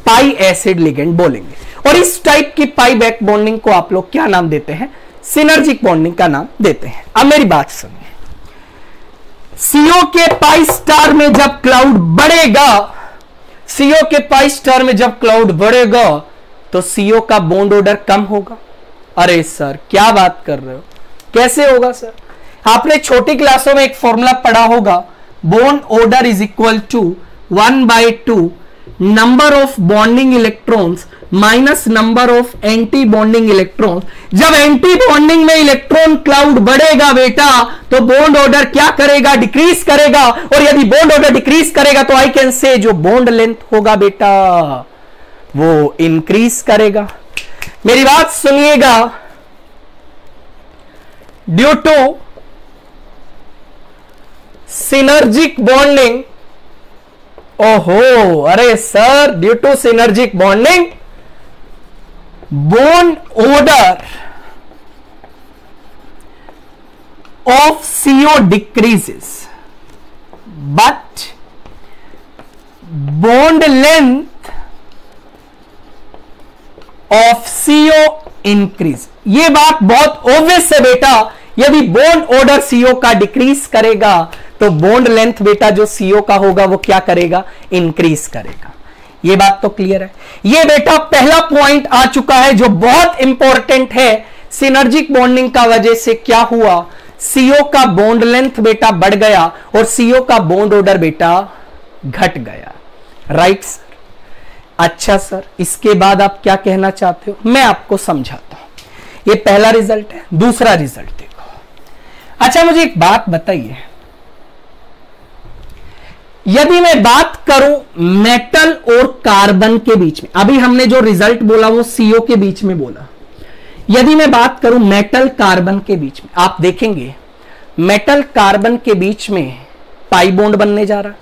पाई एसिड लिगेंड बोलेंगे। और इस टाइप की पाई बैक बॉन्डिंग को आप लोग क्या नाम देते हैं? सिनर्जिक बॉन्डिंग का नाम देते हैं। अब मेरी बात सुनिए, सीओ के पाई स्टार में जब क्लाउड बढ़ेगा, तो सीओ का बॉन्ड ऑर्डर कम होगा। अरे सर क्या बात कर रहे हो, कैसे होगा सर? आपने छोटी क्लासों में एक फॉर्मूला पढ़ा होगा, bond order is equal to 1/2 number of bonding electrons minus number of anti bonding electrons. जब एंटी बॉन्डिंग में इलेक्ट्रॉन क्लाउड बढ़ेगा बेटा, तो बॉन्ड ऑर्डर क्या करेगा? डिक्रीज करेगा। और यदि बॉन्ड ऑर्डर डिक्रीज करेगा तो आई कैन से जो बॉन्ड लेंथ होगा बेटा वो इंक्रीज करेगा। मेरी बात सुनिएगा, ड्यू टू सिनर्जिक बॉन्डिंग, ओहो अरे sir, due to synergic bonding bond order of CO decreases but bond length of CO increase। ये बात बहुत ऑब्वियस है बेटा, यदि बॉन्ड ऑर्डर CO का डिक्रीज करेगा तो बॉन्ड लेंथ बेटा जो CO का होगा वो क्या करेगा? इंक्रीज करेगा। ये बात तो क्लियर है। ये बेटा पहला पॉइंट आ चुका है जो बहुत इंपॉर्टेंट है। सिनर्जिक बॉन्डिंग का वजह से क्या हुआ? सीओ का बॉन्ड लेंथ बेटा बढ़ गया और सीओ का बॉन्ड ऑर्डर बेटा घट गया। Right sir? अच्छा सर, इसके बाद आप क्या कहना चाहते हो? मैं आपको समझाता हूं। ये पहला रिजल्ट है। दूसरा रिजल्ट देखो। अच्छा मुझे एक बात बताइए, यदि मैं बात करूं मेटल और कार्बन के बीच में, अभी हमने जो रिजल्ट बोला वो सीओ के बीच में बोला, यदि मैं बात करूं मेटल कार्बन के बीच में, आप देखेंगे मेटल कार्बन के बीच में पाई बॉन्ड बनने जा रहा है।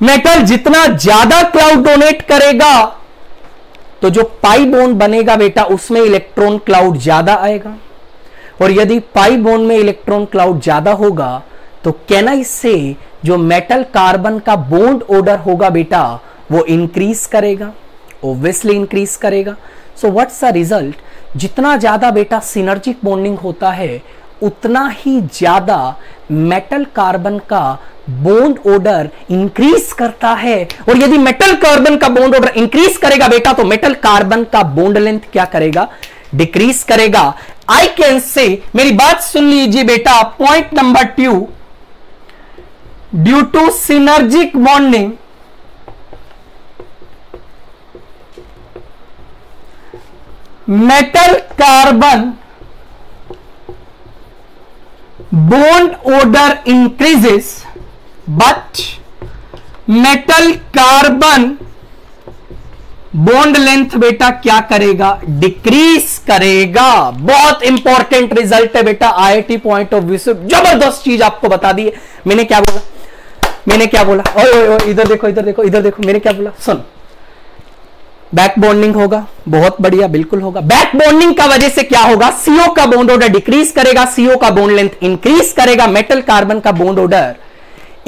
मेटल जितना ज्यादा क्लाउड डोनेट करेगा तो जो पाई बॉन्ड बनेगा बेटा उसमें इलेक्ट्रॉन क्लाउड ज्यादा आएगा, और यदि पाई बॉन्ड में इलेक्ट्रॉन क्लाउड ज्यादा होगा तो कैन आई से जो मेटल कार्बन का बॉन्ड ऑर्डर होगा बेटा वो इंक्रीज करेगा, ऑब्वियसली इंक्रीज करेगा। So what's the result? जितना ज्यादा बेटा सिनर्जिक बॉन्डिंग होता है उतना ही ज्यादा मेटल कार्बन का बॉन्ड ऑर्डर इंक्रीज करता है। और यदि मेटल कार्बन का बॉन्ड ऑर्डर इंक्रीज करेगा बेटा, तो मेटल कार्बन का बॉन्ड लेंथ क्या करेगा? डिक्रीज करेगा। आई कैन से, मेरी बात सुन लीजिए बेटा, point number 2, due to synergic bonding metal carbon bond order increases but metal carbon bond length बेटा क्या करेगा? डिक्रीज करेगा। बहुत इंपॉर्टेंट रिजल्ट है बेटा, आईआईटी पॉइंट ऑफ व्यू से जबरदस्त चीज आपको बता दी है। मैंने क्या बोला? ओए इधर देखो, इधर देखो, मैंने क्या बोला? सुन, बैक बॉन्डिंग होगा, बहुत बढ़िया, बिल्कुल होगा। बैक बॉन्डिंग का वजह से क्या होगा? सीओ का बॉन्ड ऑर्डर डिक्रीज करेगा, सीओ का बॉन्ड लेंथ इंक्रीज करेगा, मेटल कार्बन का बॉन्ड ऑर्डर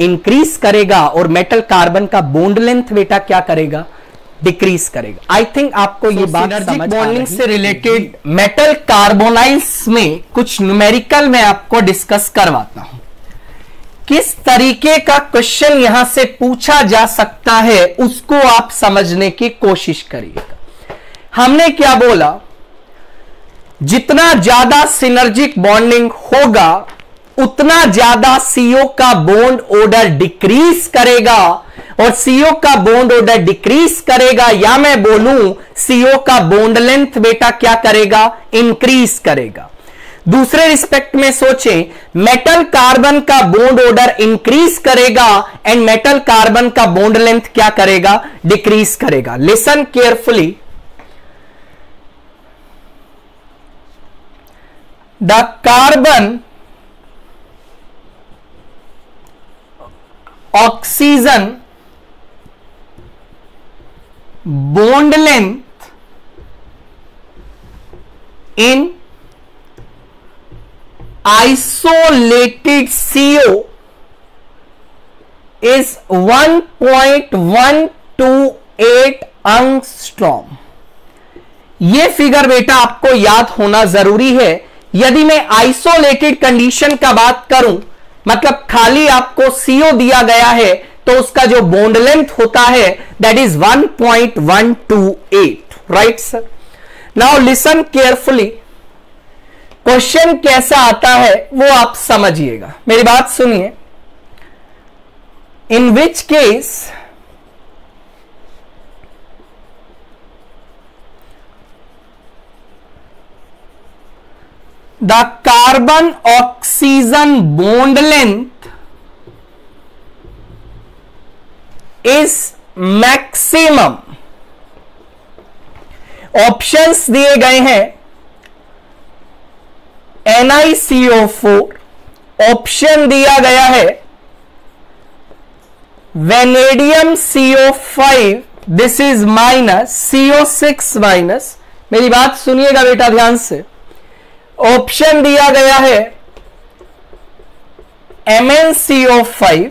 इंक्रीज करेगा और मेटल कार्बन का बॉन्ड लेंथ बेटा क्या करेगा? डिक्रीज करेगा। आई थिंक आपको ये बात समझ बॉन्डिंग से रिलेटेड मेटल कार्बोनाइल्स में कुछ न्यूमेरिकल मैं आपको डिस्कस करवाता हूं। किस तरीके का क्वेश्चन यहां से पूछा जा सकता है उसको आप समझने की कोशिश करिएगा। हमने क्या बोला? जितना ज्यादा सिनर्जिक बॉन्डिंग होगा उतना ज्यादा सीओ का बॉन्ड ऑर्डर डिक्रीज करेगा, और सीओ का बॉन्ड ऑर्डर डिक्रीज करेगा, या मैं बोलूं सीओ का बॉन्ड लेंथ बेटा क्या करेगा? इंक्रीज करेगा। दूसरे रिस्पेक्ट में सोचें, मेटल कार्बन का बॉन्ड ऑर्डर इंक्रीज करेगा एंड मेटल कार्बन का बॉन्ड लेंथ क्या करेगा? डिक्रीज करेगा। Listen carefully, the carbon oxygen bond length in isolated CO is 1.128 angstrom। ये फिगर बेटा आपको याद होना जरूरी है। यदि मैं आइसोलेटेड कंडीशन का बात करूं, मतलब खाली आपको CO दिया गया है, तो उसका जो बॉन्ड लेंथ होता है that is 1.128, right sir. Now listen carefully, question कैसा आता है वो आप समझिएगा, मेरी बात सुनिए। In which case the carbon oxygen bond length is maximum. Options दिए गए हैं NiCO4, ऑप्शन दिया गया है vanadium CO5, this is minus, CO6 minus. मेरी बात सुनिएगा बेटा ध्यान से। ऑप्शन दिया गया है MnCO5,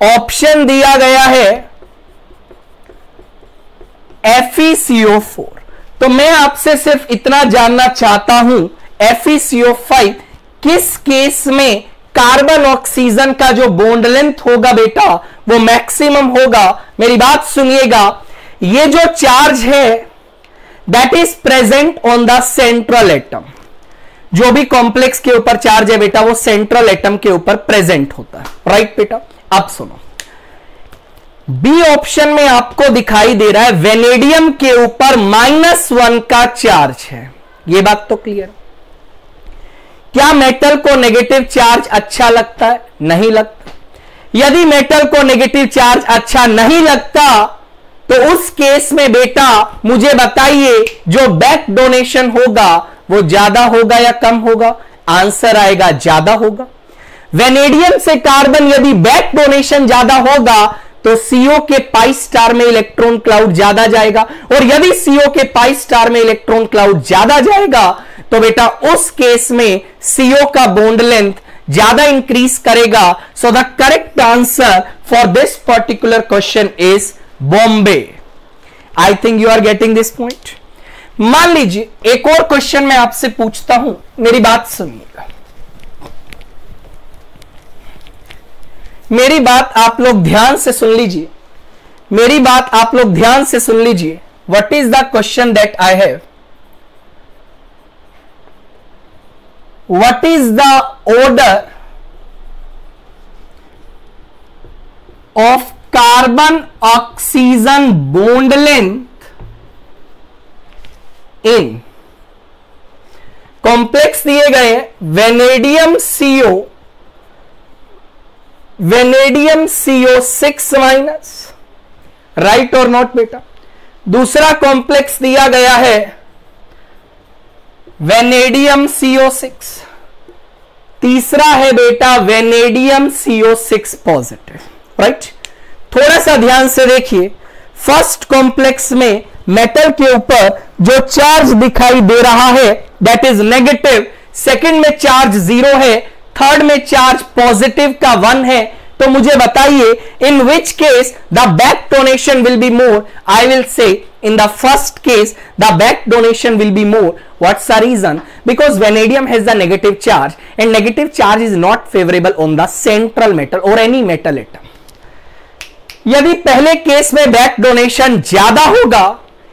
ऑप्शन दिया गया है FeCO4। तो मैं आपसे सिर्फ इतना जानना चाहता हूं, FeCO5 किस केस में कार्बन ऑक्सीजन का जो बॉन्ड लेंथ होगा बेटा वो मैक्सिमम होगा। मेरी बात सुनिएगा, ये जो चार्ज है that is present on the central atom. जो भी कॉम्प्लेक्स के ऊपर चार्ज है बेटा वो सेंट्रल एटम के ऊपर प्रेजेंट होता है, राइट बेटा। अब सुनो, बी ऑप्शन में आपको दिखाई दे रहा है वेनेडियम के ऊपर -1 का चार्ज है। ये बात तो क्लियर। क्या मेटल को नेगेटिव चार्ज अच्छा लगता है? नहीं लगता। यदि मेटल को नेगेटिव चार्ज अच्छा नहीं लगता तो उस केस में बेटा मुझे बताइए जो बैक डोनेशन होगा वो ज्यादा होगा या कम होगा? आंसर आएगा ज्यादा होगा। वेनेडियम से कार्बन यदि बैक डोनेशन ज्यादा होगा तो CO के पाई स्टार में इलेक्ट्रॉन क्लाउड ज्यादा जाएगा, और यदि CO के पाई स्टार में इलेक्ट्रॉन क्लाउड ज्यादा जाएगा तो बेटा उस केस में CO का बॉन्ड लेंथ ज्यादा इंक्रीज करेगा। So the correct answer for this particular question is Bombay. I think you are getting this point. मान लीजिए एक और क्वेश्चन मैं आपसे पूछता हूं, मेरी बात सुनिएगा, मेरी बात आप लोग ध्यान से सुन लीजिए, मेरी बात आप लोग ध्यान से सुन लीजिए। What is the question that I have? What is the order of carbon oxygen bond length in complex दिए गए vanadium CO, vanadium CO6 minus, right और नॉट बेटा? दूसरा कॉम्प्लेक्स दिया गया है वेनेडियम CO6, तीसरा है बेटा वेनेडियम CO6 पॉजिटिव, राइट? थोड़ा सा ध्यान से देखिए, फर्स्ट कॉम्प्लेक्स में मेटल के ऊपर जो चार्ज दिखाई दे रहा है दैट इज नेगेटिव, सेकंड में चार्ज 0 है, थर्ड में चार्ज पॉजिटिव का 1 है। तो मुझे बताइए in which case the back donation will be more? I will say in the first case the back donation will be more. What's the reason? Because vanadium has the negative charge and negative charge is not favorable on the central metal or any metal atom. यदि पहले case में back donation ज्यादा होगा,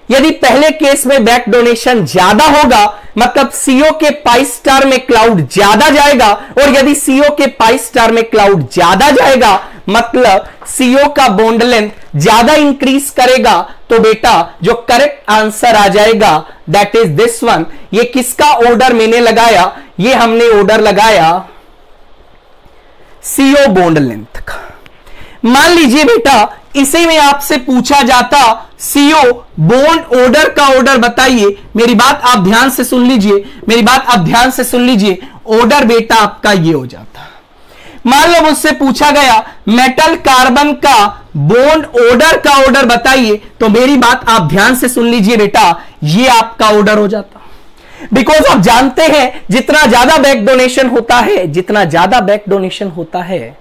यदि पहले case में back donation ज्यादा होगा मतलब CO के पाई स्टार में क्लाउड ज्यादा जाएगा, और यदि CO के पाई स्टार में क्लाउड ज्यादा जाएगा मतलब CO का बॉन्ड लेंथ ज्यादा इंक्रीज करेगा, तो बेटा जो करेक्ट आंसर आ जाएगा दैट इज दिस वन. ये किसका ऑर्डर मैंने लगाया? ये हमने ऑर्डर लगाया CO बॉन्ड लेंथ का. मान लीजिए बेटा इसे में आपसे पूछा जाता CO बॉन्ड ऑर्डर का ऑर्डर बताइए. मेरी बात आप ध्यान से सुन लीजिए, मेरी बात आप ध्यान से सुन लीजिए. ऑर्डर बेटा आपका ये हो जाता. मान लो मुझसे पूछा गया मेटल कार्बन का बॉन्ड ऑर्डर का ऑर्डर बताइए, तो मेरी बात आप ध्यान से सुन लीजिए बेटा, ये आपका ऑर्डर हो जाता. बिकॉज आप जानते हैं जितना ज्यादा बैक डोनेशन होता है, जितना ज्यादा बैक डोनेशन होता है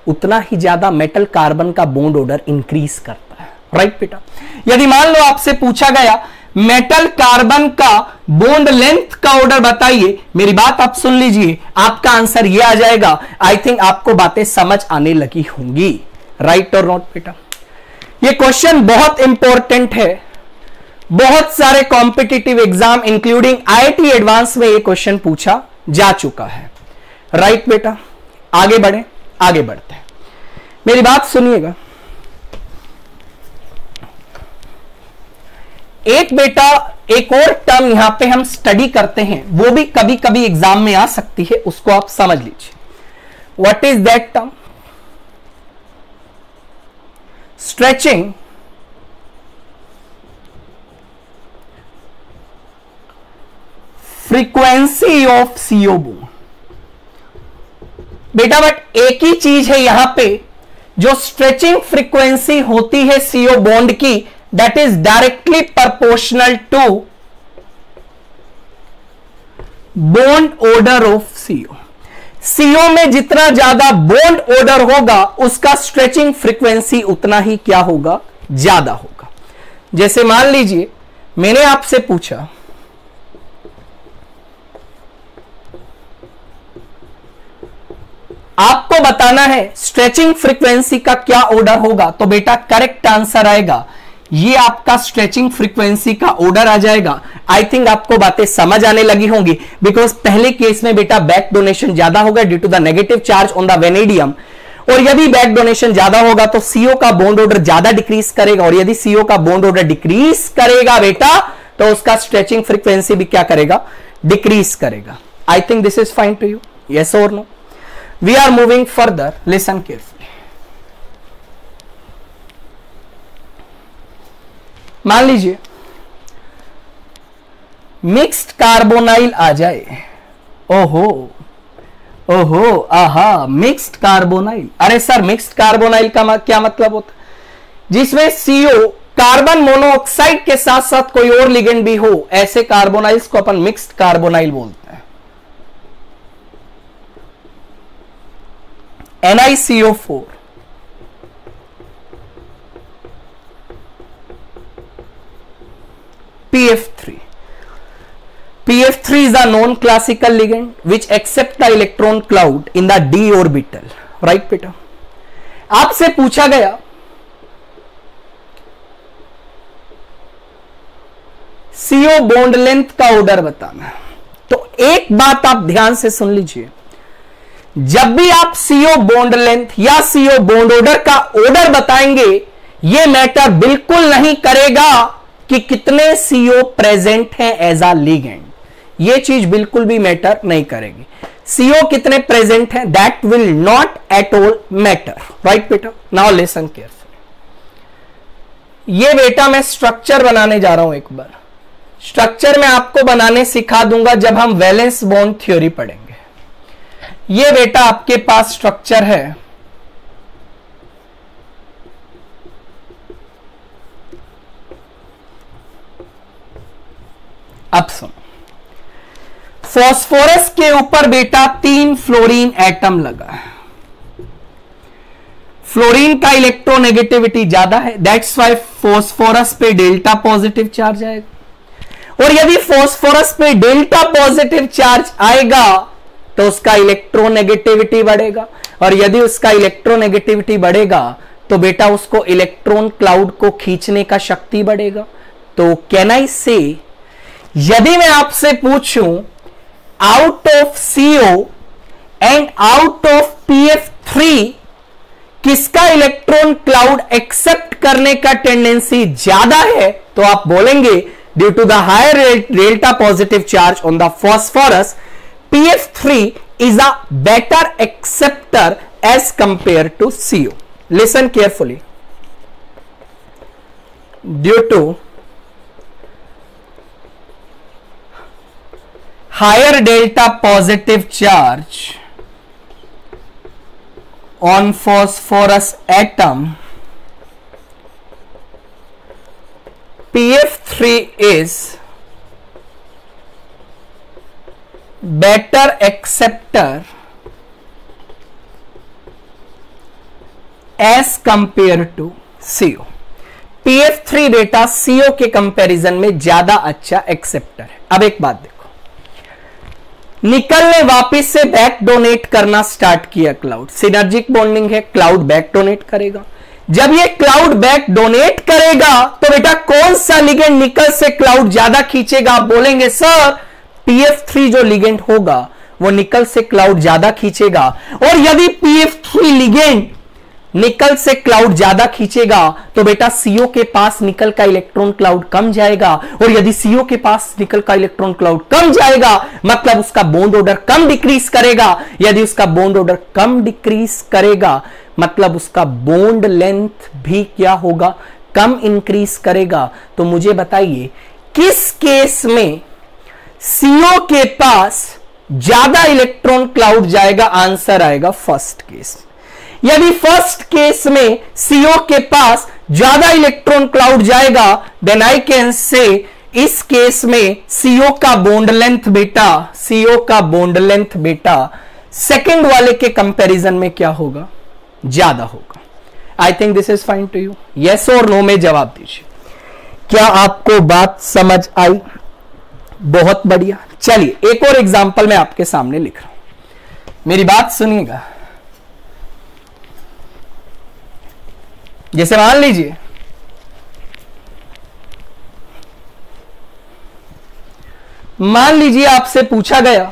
उतना ही ज्यादा मेटल कार्बन का बॉन्ड ऑर्डर इंक्रीज करता है, राइट बेटा? यदि मान लो आपसे पूछा गया मेटल कार्बन का बॉन्ड लेंथ का ऑर्डर बताइए, मेरी बात आप सुन लीजिए, आपका आंसर ये आ जाएगा. आई थिंक आपको बातें समझ आने लगी होंगी, राइट और नॉट बेटा? ये क्वेश्चन बहुत इंपॉर्टेंट है, बहुत सारे competitive exam including IIT advance में ये क्वेश्चन पूछा जा चुका है, राइट बेटा? आगे बढ़े, आगे बढ़ते हैं, मेरी बात सुनिएगा. एक बेटा एक और टर्म यहां पे हम स्टडी करते हैं, वो भी कभी कभी एग्जाम में आ सकती है, उसको आप समझ लीजिए. What is that term? Stretching frequency of CO bond. बेटा बट एक ही चीज है यहां पे, जो स्ट्रेचिंग फ्रीक्वेंसी होती है CO बॉन्ड की that is directly proportional to bond order of CO. CO में जितना ज्यादा बॉन्ड ऑर्डर होगा उसका स्ट्रेचिंग फ्रीक्वेंसी उतना ही क्या होगा? ज्यादा होगा. जैसे मान लीजिए मैंने आपसे पूछा आपको बताना है स्ट्रेचिंग फ्रीक्वेंसी का क्या ऑर्डर होगा, तो बेटा करेक्ट आंसर आएगा ये आपका स्ट्रेचिंग फ्रीक्वेंसी का ऑर्डर आ जाएगा. आई थिंक आपको बातें समझ आने लगी होंगी, बिकॉज पहले केस में बेटा बैक डोनेशन ज्यादा होगा due to the negative charge on the vanadium, और यदि बैक डोनेशन ज्यादा होगा तो CO का बॉन्ड ऑर्डर ज्यादा डिक्रीज करेगा, और यदि CO का बॉन्ड ऑर्डर डिक्रीज करेगा बेटा तो उसका स्ट्रेचिंग फ्रीक्वेंसी भी क्या करेगा? डिक्रीज करेगा. I think this is fine to you, yes और no? We are moving further. Listen carefully. मान लीजिए मिक्स्ड कार्बोनाइल आ जाए. ओहो ओहो आहा, मिक्स्ड कार्बोनाइल. अरे सर मिक्स्ड कार्बोनाइल का क्या मतलब होता है? जिसमें CO कार्बन मोनोऑक्साइड के साथ साथ कोई और लिगेंड भी हो, ऐसे कार्बोनाइल्स को अपन मिक्स्ड कार्बोनाइल बोलते हैं. NiCO4 PF3 PF3 is a non-classical ligand which accept the electron cloud in the d orbital. Right बेटा, आपसे पूछा गया CO बॉन्ड लेंथ का ऑर्डर बताना, तो एक बात आप ध्यान से सुन लीजिए, जब भी आप CO बॉन्ड लेंथ या CO बॉन्ड ऑर्डर का ऑर्डर बताएंगे, यह मैटर बिल्कुल नहीं करेगा कि कितने CO प्रेजेंट हैं एज अ लिगेंड, ये चीज बिल्कुल भी मैटर नहीं करेगी। CO कितने प्रेजेंट हैं, that will not at all matter. Right बेटा, नाउ लिसन केयरफुली। ये बेटा मैं स्ट्रक्चर बनाने जा रहा हूं, एक बार स्ट्रक्चर मैं आपको बनाने सिखा दूंगा जब हम वैलेंस बॉन्ड थ्योरी पढ़ेंगे। ये बेटा आपके पास स्ट्रक्चर है, अब सुनो, फॉस्फोरस के ऊपर बेटा 3 फ्लोरीन एटम लगा है, फ्लोरीन का इलेक्ट्रोनेगेटिविटी ज्यादा है, दैट्स वाई फॉस्फोरस पे डेल्टा पॉजिटिव चार्ज आएगा, और यदि फॉस्फोरस पे डेल्टा पॉजिटिव चार्ज आएगा तो उसका इलेक्ट्रोनेगेटिविटी बढ़ेगा, और यदि उसका इलेक्ट्रोनेगेटिविटी बढ़ेगा तो बेटा उसको इलेक्ट्रॉन क्लाउड को खींचने का शक्ति बढ़ेगा। तो कैन आई से, यदि मैं आपसे पूछूं out of CO and out of PF3 किसका इलेक्ट्रॉन क्लाउड एक्सेप्ट करने का टेंडेंसी ज्यादा है, तो आप बोलेंगे due to the higher delta positive charge on the phosphorus, PF3 is a better acceptor as compared to CO. Listen carefully. Due to higher delta positive charge on phosphorus atom, PF3 is better acceptor as compared to CO. PF3 बेटा CO के comparison में ज्यादा अच्छा acceptor है। अब एक बात देखो, निकल ने वापिस से बैक डोनेट करना स्टार्ट किया, क्लाउड सिनर्जिक बॉन्डिंग है, क्लाउड बैक डोनेट करेगा। जब ये क्लाउड बैक डोनेट करेगा तो बेटा कौन सा लिगेंड निकल से क्लाउड ज्यादा खींचेगा? आप बोलेंगे सर PF3 जो लिगेंड होगा वो निकल से क्लाउड ज्यादा खींचेगा, और यदि PF3 लिगेंड निकल से क्लाउड ज्यादा खींचेगा तो बेटा CO के पास निकल का इलेक्ट्रॉन क्लाउड कम जाएगा, और यदि CO के पास निकल का इलेक्ट्रॉन क्लाउड कम जाएगा मतलब उसका बॉन्ड ऑर्डर कम डिक्रीज करेगा, यदि उसका बॉन्ड ऑर्डर कम डिक्रीज करेगा मतलब उसका बॉन्ड लेंथ भी क्या होगा? कम इंक्रीज करेगा। तो मुझे बताइए किस केस में CO के पास ज्यादा इलेक्ट्रॉन क्लाउड जाएगा? आंसर आएगा फर्स्ट केस। यदि फर्स्ट केस में CO के पास ज्यादा इलेक्ट्रॉन क्लाउड जाएगा देन आई कैन से इस केस में CO का बॉन्ड लेंथ बेटा, CO का बॉन्ड लेंथ बेटा सेकंड वाले के कंपैरिजन में क्या होगा? ज्यादा होगा। I think this is fine to you, yes और नो में जवाब दीजिए। क्या आपको बात समझ आई? बहुत बढ़िया। चलिए एक और एग्जांपल मैं आपके सामने लिख रहा हूं, मेरी बात सुनिएगा। जैसे मान लीजिए आपसे पूछा गया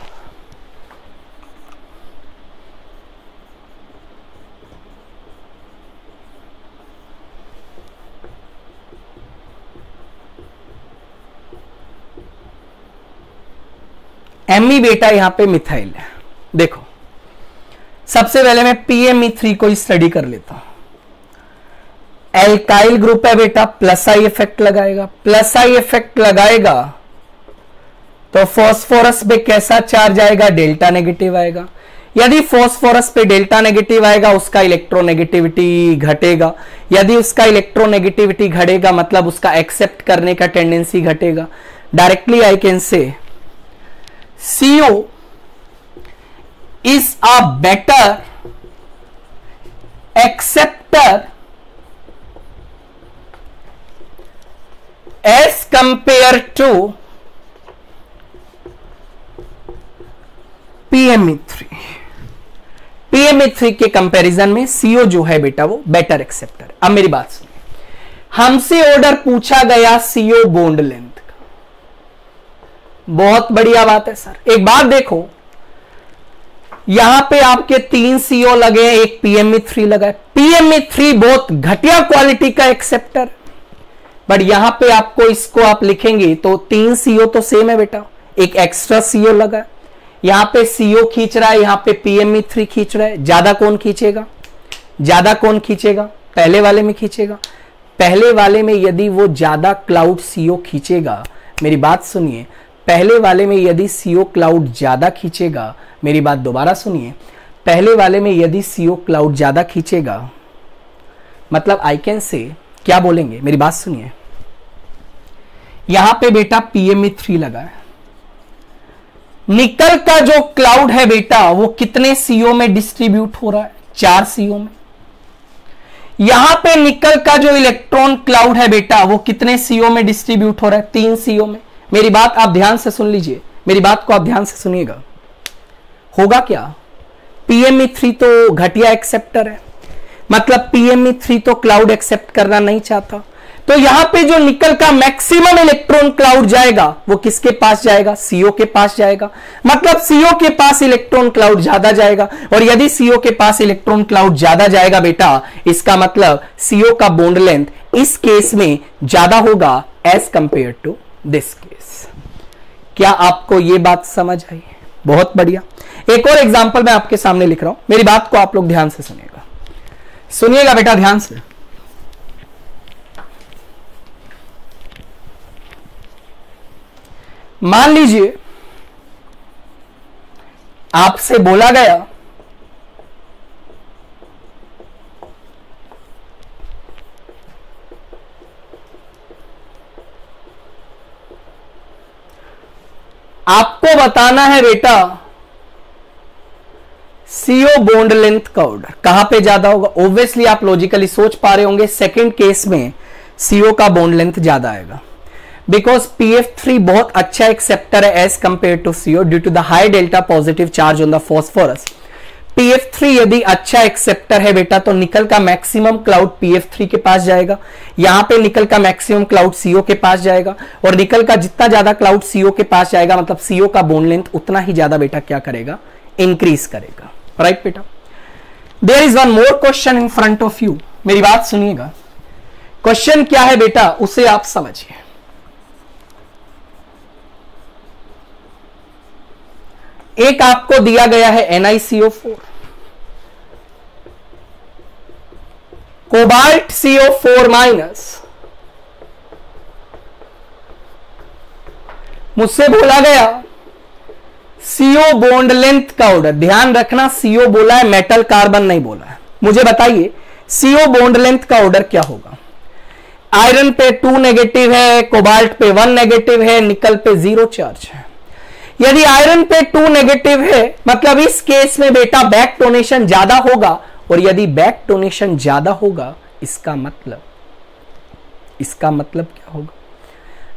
Me बेटा यहां पे मिथाइल है। देखो सबसे पहले मैं PME3 को स्टडी कर लेता हूं। एल्काइल ग्रुप है बेटा, प्लस आई इफेक्ट लगाएगा, प्लस आई इफेक्ट लगाएगा तो फॉस्फोरस पे कैसा चार्ज आएगा? डेल्टा नेगेटिव आएगा। यदि फॉस्फोरस पे डेल्टा नेगेटिव आएगा उसका इलेक्ट्रोनेगेटिविटी घटेगा, यदि उसका इलेक्ट्रोनेगेटिविटी घटेगा मतलब उसका एक्सेप्ट करने का टेंडेंसी घटेगा। डायरेक्टली आई कैन से CO is a better acceptor as compared to PME3, PME3 के कंपैरिजन में CO जो है बेटा वो बेटर एक्सेप्टर। अब मेरी बात सुनिए, हमसे ऑर्डर पूछा गया CO बॉन्ड लेंथ का, बहुत बढ़िया बात है सर। एक बात देखो, यहां पे आपके 3 CO लगे हैं, एक PME3 लगा है। PME3 बहुत घटिया क्वालिटी का एक्सेप्टर, बट यहां पे आपको इसको आप लिखेंगे तो 3 CO तो सेम है बेटा, एक एक्स्ट्रा CO लगा है। यहां पे CO खींच रहा है, यहां पे PME3 खींच रहा है। ज्यादा कौन खींचेगा? ज्यादा कौन खींचेगा? पहले वाले में खींचेगा। पहले वाले में यदि वो ज्यादा क्लाउड CO खींचेगा, मेरी बात सुनिए, पहले वाले में यदि CO क्लाउड ज्यादा खींचेगा, मेरी बात दोबारा सुनिए, पहले वाले में यदि CO क्लाउड ज्यादा खींचेगा, मतलब आई कैन से, क्या बोलेंगे, मेरी बात सुनिए, यहां पे बेटा PME3 लगा है, निकल का जो क्लाउड है बेटा वो कितने CO में डिस्ट्रीब्यूट हो रहा है? 4 CO में। यहां पे निकल का जो इलेक्ट्रॉन क्लाउड है बेटा वो कितने CO में डिस्ट्रीब्यूट हो रहा है? 3 CO में। मेरी बात आप ध्यान से सुन लीजिए, मेरी बात को आप ध्यान से सुनिएगा। होगा क्या? PME3 तो घटिया एक्सेप्टर है, मतलब PME3 तो क्लाउड एक्सेप्ट करना नहीं चाहता, तो यहां पे जो निकल का मैक्सिमम इलेक्ट्रॉन क्लाउड जाएगा वो किसके पास जाएगा? CO के पास जाएगा। मतलब CO के पास इलेक्ट्रॉन क्लाउड ज्यादा जाएगा, और यदि CO के पास इलेक्ट्रॉन क्लाउड ज्यादा जाएगा बेटा, इसका मतलब CO का बॉन्ड लेंथ इस केस में ज्यादा होगा as compare to this case. क्या आपको यह बात समझ आई? बहुत बढ़िया। एक और एग्जांपल मैं आपके सामने लिख रहा हूं, मेरी बात को आप लोग ध्यान से सुनिएगा, सुनिएगा बेटा ध्यान से। मान लीजिए आपसे बोला गया आपको बताना है बेटा CO बॉन्ड लेंथ का ऑर्डर कहां पे ज्यादा होगा। ऑब्वियसली आप लॉजिकली सोच पा रहे होंगे, सेकंड केस में CO का बॉन्ड लेंथ ज्यादा आएगा, बिकॉज PF3 बहुत अच्छा एक्सेप्टर है as compare to CO due to the high delta positive charge on the phosphorus. PF3 यदि अच्छा एक्सेप्टर है बेटा तो निकल का मैक्सिमम क्लाउड PF3 के पास जाएगा, यहां पे निकल का मैक्सिमम क्लाउड CO के पास जाएगा, और निकल का जितना ज्यादा क्लाउड CO के पास जाएगा मतलब CO का बॉन्ड लेंथ उतना ही ज्यादा बेटा क्या करेगा? इंक्रीज करेगा। राइट बेटा। There is one more question in front of you, मेरी बात सुनिएगा। क्वेश्चन क्या है बेटा उसे आप समझिए। एक आपको दिया गया है NiCO4, कोबाल्ट CO4 माइनस, मुझसे बोला गया CO बॉन्ड लेंथ का ऑर्डर। ध्यान रखना CO बोला है, मेटल कार्बन नहीं बोला है। मुझे बताइए CO बॉन्ड लेंथ का ऑर्डर क्या होगा? आयरन पे 2 नेगेटिव है, कोबाल्ट पे 1 नेगेटिव है, निकल पे 0 चार्ज है। यदि आयरन पे 2 नेगेटिव है मतलब इस केस में बेटा बैक डोनेशन ज्यादा होगा, और यदि बैक डोनेशन ज्यादा होगा इसका मतलब क्या होगा?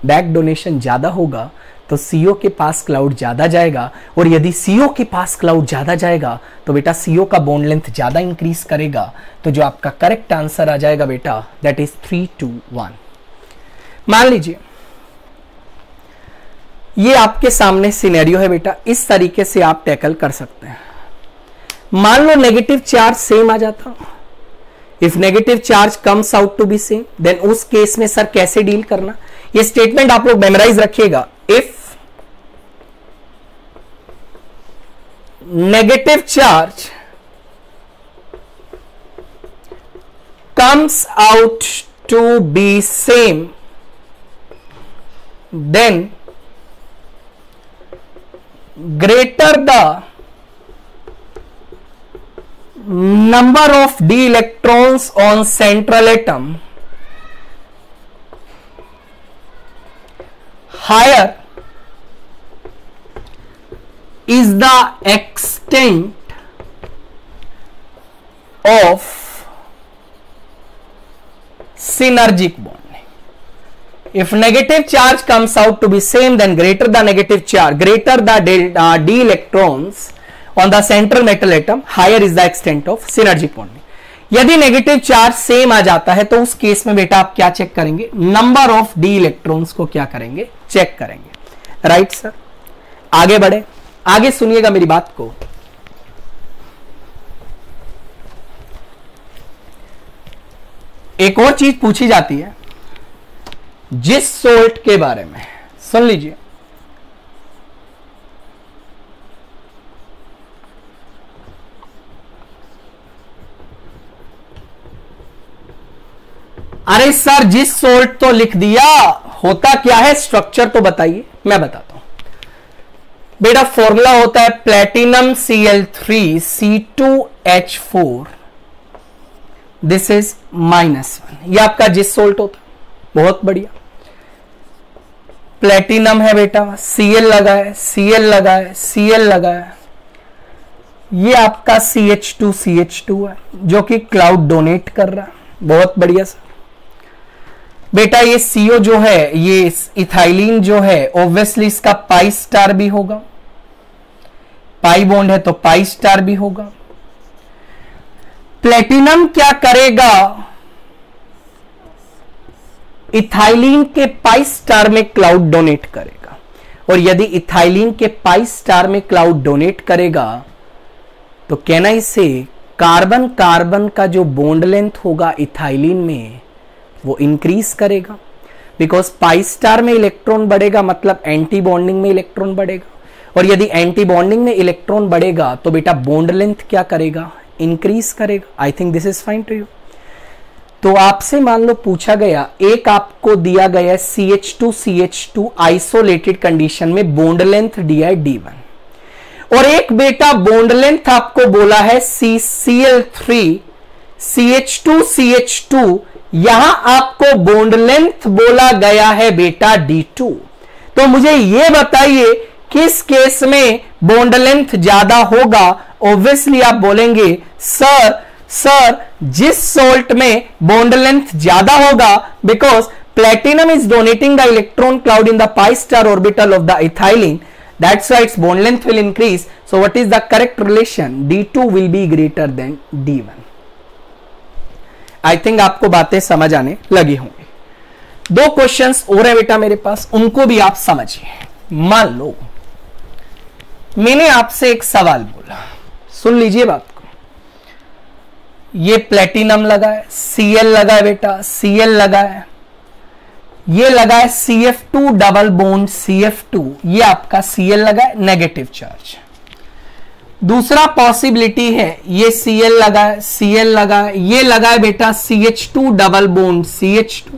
बैक डोनेशन ज्यादा होगा तो CO के पास क्लाउड ज्यादा जाएगा, और यदि CO के पास क्लाउड ज्यादा जाएगा तो बेटा CO का बॉन्ड लेंथ ज्यादा इंक्रीज करेगा। तो जो आपका करेक्ट आंसर आ जाएगा बेटा दैट इज 3 to 1। मान लीजिए ये आपके सामने सिनेरियो है बेटा, इस तरीके से आप टैकल कर सकते हैं। मान लो नेगेटिव चार्ज सेम आ जाता, if negative charge comes out to be same, then उस केस में सर कैसे डील करना? ये स्टेटमेंट आप लोग मेमोराइज रखिएगा। If negative charge comes out to be same, then greater the number of d electrons on central atom, higher is the extent of synergic bonding. If negative charge comes out to be same, then greater the negative charge, greater the d electrons on the central metal atom, higher is the extent of synergic bonding. यदि negative charge same आ जाता है तो उस case में बेटा आप क्या चेक करेंगे? नंबर ऑफ डी इलेक्ट्रॉन्स को क्या करेंगे? चेक करेंगे। राइट सर, आगे बढ़े, आगे सुनिएगा मेरी बात को। एक और चीज पूछी जाती है जिस सोल्ट के बारे में, सुन लीजिए। अरे सर जिस सोल्ट तो लिख दिया, होता क्या है? स्ट्रक्चर तो बताइए। मैं बताता हूं बेटा, फॉर्मूला होता है प्लेटिनम Cl3C2H4, दिस इज -1। ये आपका जिस सोल्ट होता है। बहुत बढ़िया, प्लेटिनम है बेटा, Cl लगा है, Cl लगा है, Cl लगा है, ये आपका CH2 है जो कि क्लाउड डोनेट कर रहा है। बहुत बढ़िया सर। बेटा ये CO जो है, ये इथाइलिन जो है, ऑब्वियसली इसका पाई स्टार भी होगा, पाई बॉन्ड है तो पाई स्टार भी होगा। प्लेटिनम क्या करेगा? इथाइलिन के पाई स्टार में क्लाउड डोनेट करेगा, और यदि इथाइलिन के पाई स्टार में क्लाउड डोनेट करेगा तो कहना इसे कार्बन कार्बन का जो बॉन्ड लेंथ होगा इथाइलिन में वो इंक्रीज करेगा, बिकॉज पाई स्टार में इलेक्ट्रॉन बढ़ेगा मतलब एंटी बॉन्डिंग में इलेक्ट्रॉन बढ़ेगा, और यदि एंटी बॉन्डिंग में इलेक्ट्रॉन बढ़ेगा तो बेटा बॉन्ड लेंथ क्या करेगा? इंक्रीज करेगा। I think this is fine to you. तो आपसे मान लो पूछा गया, एक आपको दिया गया CH2 आइसोलेटेड कंडीशन में बॉन्ड लेंथ दिया है D1, और एक बेटा बॉन्ड लेंथ आपको बोला है CCl3 CH2 यहां आपको बॉन्ड लेंथ बोला गया है बेटा D2। तो मुझे यह बताइए किस केस में बॉन्ड लेंथ ज्यादा होगा? ऑब्वियसली आप बोलेंगे सर जिस सोल्ट में बॉन्ड लेंथ ज्यादा होगा, because platinum is donating the electron cloud in the pi star orbital of the ethylene, that's why its bond length will increase. So what is the correct relation? D2 will be greater than D1. I think आपको बातें समझ आने लगी होंगी। दो questions और है बेटा मेरे पास, उनको भी आप समझिए। मान लो मैंने आपसे एक सवाल बोला, सुन लीजिए बात को। ये प्लेटिनम लगा है, Cl लगा है बेटा, Cl लगा है, ये लगा है CF2 डबल बॉन्ड CF2, ये आपका Cl लगा है, नेगेटिव चार्ज। दूसरा पॉसिबिलिटी है ये Cl लगा है, Cl लगा है, ये लगा है बेटा CH2 डबल बॉन्ड CH2,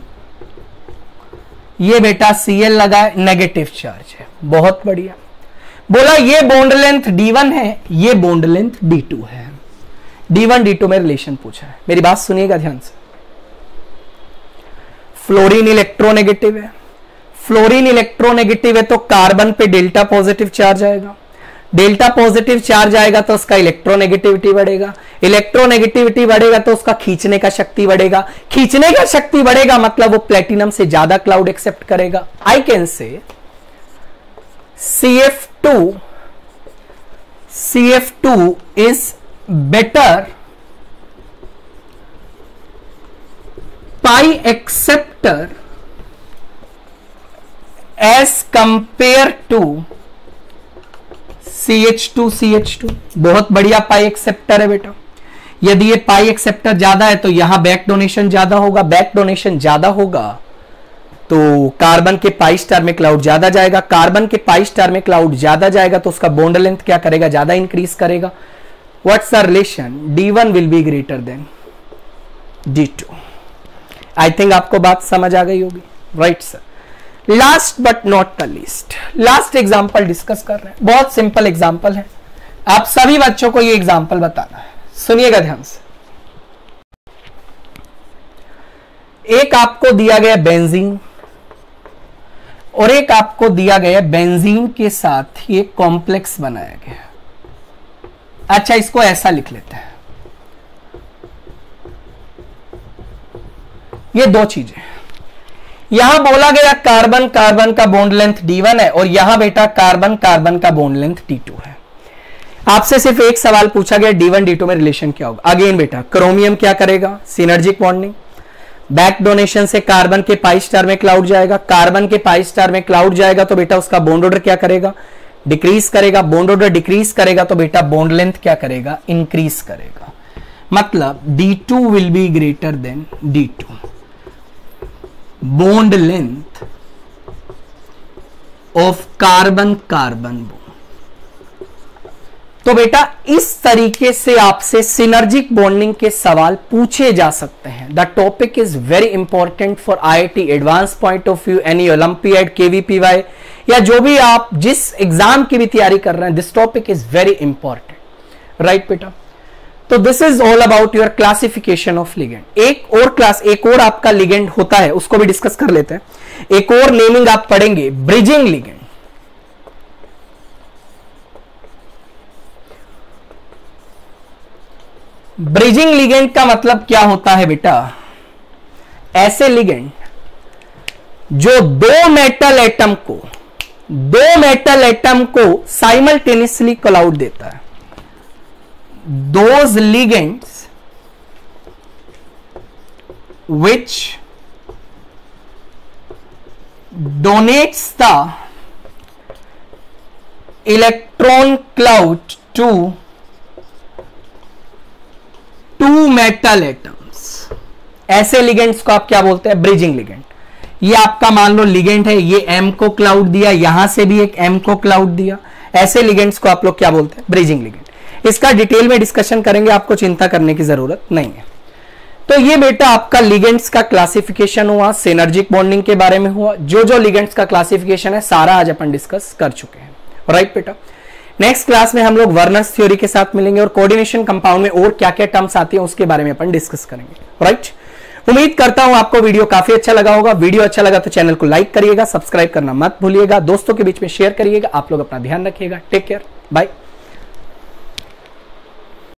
ये बेटा Cl लगा है, नेगेटिव चार्ज है। बहुत बढ़िया। बोला ये बॉन्ड लेंथ D1 है, ये बॉन्ड लेंथ D2 है। D1 D2 में रिलेशन पूछा है, मेरी बात सुनिएगा ध्यान से। फ्लोरीन इलेक्ट्रोनेगेटिव है, फ्लोरीन इलेक्ट्रोनेगेटिव है तो कार्बन पे डेल्टा पॉजिटिव चार्ज आएगा, डेल्टा पॉजिटिव चार्ज आएगा तो उसका इलेक्ट्रोनेगेटिविटी बढ़ेगा, इलेक्ट्रोनेगेटिविटी बढ़ेगा तो उसका खींचने का शक्ति बढ़ेगा, खींचने का शक्ति बढ़ेगा मतलब वो प्लेटिनम से ज्यादा क्लाउड एक्सेप्ट करेगा। आई can say CF2 is better pi acceptor as compare to CH2। बहुत बढ़िया पाई एक्सेप्टर है बेटा। यदि ये पाई एक्सेप्टर ज्यादा है तो यहां बैक डोनेशन ज्यादा होगा, बैक डोनेशन ज्यादा होगा तो कार्बन के पाई स्टार में क्लाउड ज्यादा जाएगा, कार्बन के पाई स्टार में क्लाउड ज्यादा जाएगा तो उसका बॉन्ड लेंथ क्या करेगा? ज्यादा इंक्रीज करेगा। What's the relation? D1 will be greater than D2। I think आपको बात समझ आ गई होगी। Right sir. Last but not the least, last example discuss कर रहे हैं। बहुत सिंपल एग्जांपल है, आप सभी बच्चों को ये एग्जांपल बताना है, सुनिएगा ध्यान से। एक आपको दिया गया बेंजीन और एक आपको दिया गया बेंजीन के साथ ये कॉम्प्लेक्स बनाया गया। अच्छा इसको ऐसा लिख लेते हैं, ये दो चीजें। यहां बोला गया कार्बन कार्बन का बॉन्ड लेंथ D1 है और यहां बेटा कार्बन कार्बन का बॉन्ड लेंथ D2 है। आपसे सिर्फ एक सवाल पूछा गया, D1 D2 में रिलेशन क्या होगा। अगेन बेटा क्रोमियम क्या करेगा, सिनर्जिक बॉन्डिंग। बैक डोनेशन से कार्बन के पाई स्टार में क्लाउड जाएगा, कार्बन के पाई स्टार में क्लाउड जाएगा तो बेटा उसका बॉन्ड ऑर्डर क्या करेगा, डिक्रीज करेगा। बॉन्ड ऑर्डर डिक्रीज करेगा तो बेटा बॉन्ड लेंथ क्या करेगा, इंक्रीज करेगा। मतलब D2 will be greater than D2, bond length of carbon carbon bond. तो बेटा इस तरीके से आपसे सिनर्जिक बॉन्डिंग के सवाल पूछे जा सकते हैं। The topic is very important for IIT advance point of view, any olympiad, KVPY या जो भी आप जिस एग्जाम की भी तैयारी कर रहे हैं, this topic is very important, right बेटा। तो this is all about your classification of ligand. एक और आपका लिगेंड होता है, उसको भी डिस्कस कर लेते हैं। एक और नेमिंग आप पढ़ेंगे, ब्रिजिंग लिगेंड। ब्रिजिंग लिगेंड का मतलब क्या होता है बेटा, ऐसे लिगेंड जो दो मेटल एटम को साइमल्टेनियसली कोलाउड देता है। Those ligands which donates the electron cloud to two metal atoms, ऐसे लिगेंड्स को आप क्या बोलते हैं, ब्रिजिंग लिगेंड। ये आपका मान लो लिगेंड है, ये M को क्लाउड दिया, यहां से भी एक M को क्लाउड दिया, ऐसे लिगेंड्स को आप लोग क्या बोलते हैं, ब्रिजिंग लिगेंड। इसका डिटेल में डिस्कशन करेंगे, आपको चिंता करने की जरूरत नहीं है। तो ये बेटा आपका लिगेंड्स का क्लासिफिकेशन हुआ, सिनर्जिक बॉन्डिंग के बारे में हुआ। जो लिगेंड्स का क्लासिफिकेशन है सारा आज अपन डिस्कस कर चुके हैं, राइट बेटा। नेक्स्ट क्लास में हम लोग वर्नर्स थ्योरी के साथ मिलेंगे और कोऑर्डिनेशन कंपाउंड में और क्या क्या टर्म्स आती हैं उसके बारे में अपन डिस्कस करेंगे, राइट। उम्मीद करता हूं आपको वीडियो काफी अच्छा लगा होगा। वीडियो अच्छा लगा तो चैनल को लाइक करिएगा, सब्सक्राइब करना मत भूलिएगा, दोस्तों के बीच में शेयर करिएगा। आप लोग अपना ध्यान रखिएगा, टेक केयर, बाय।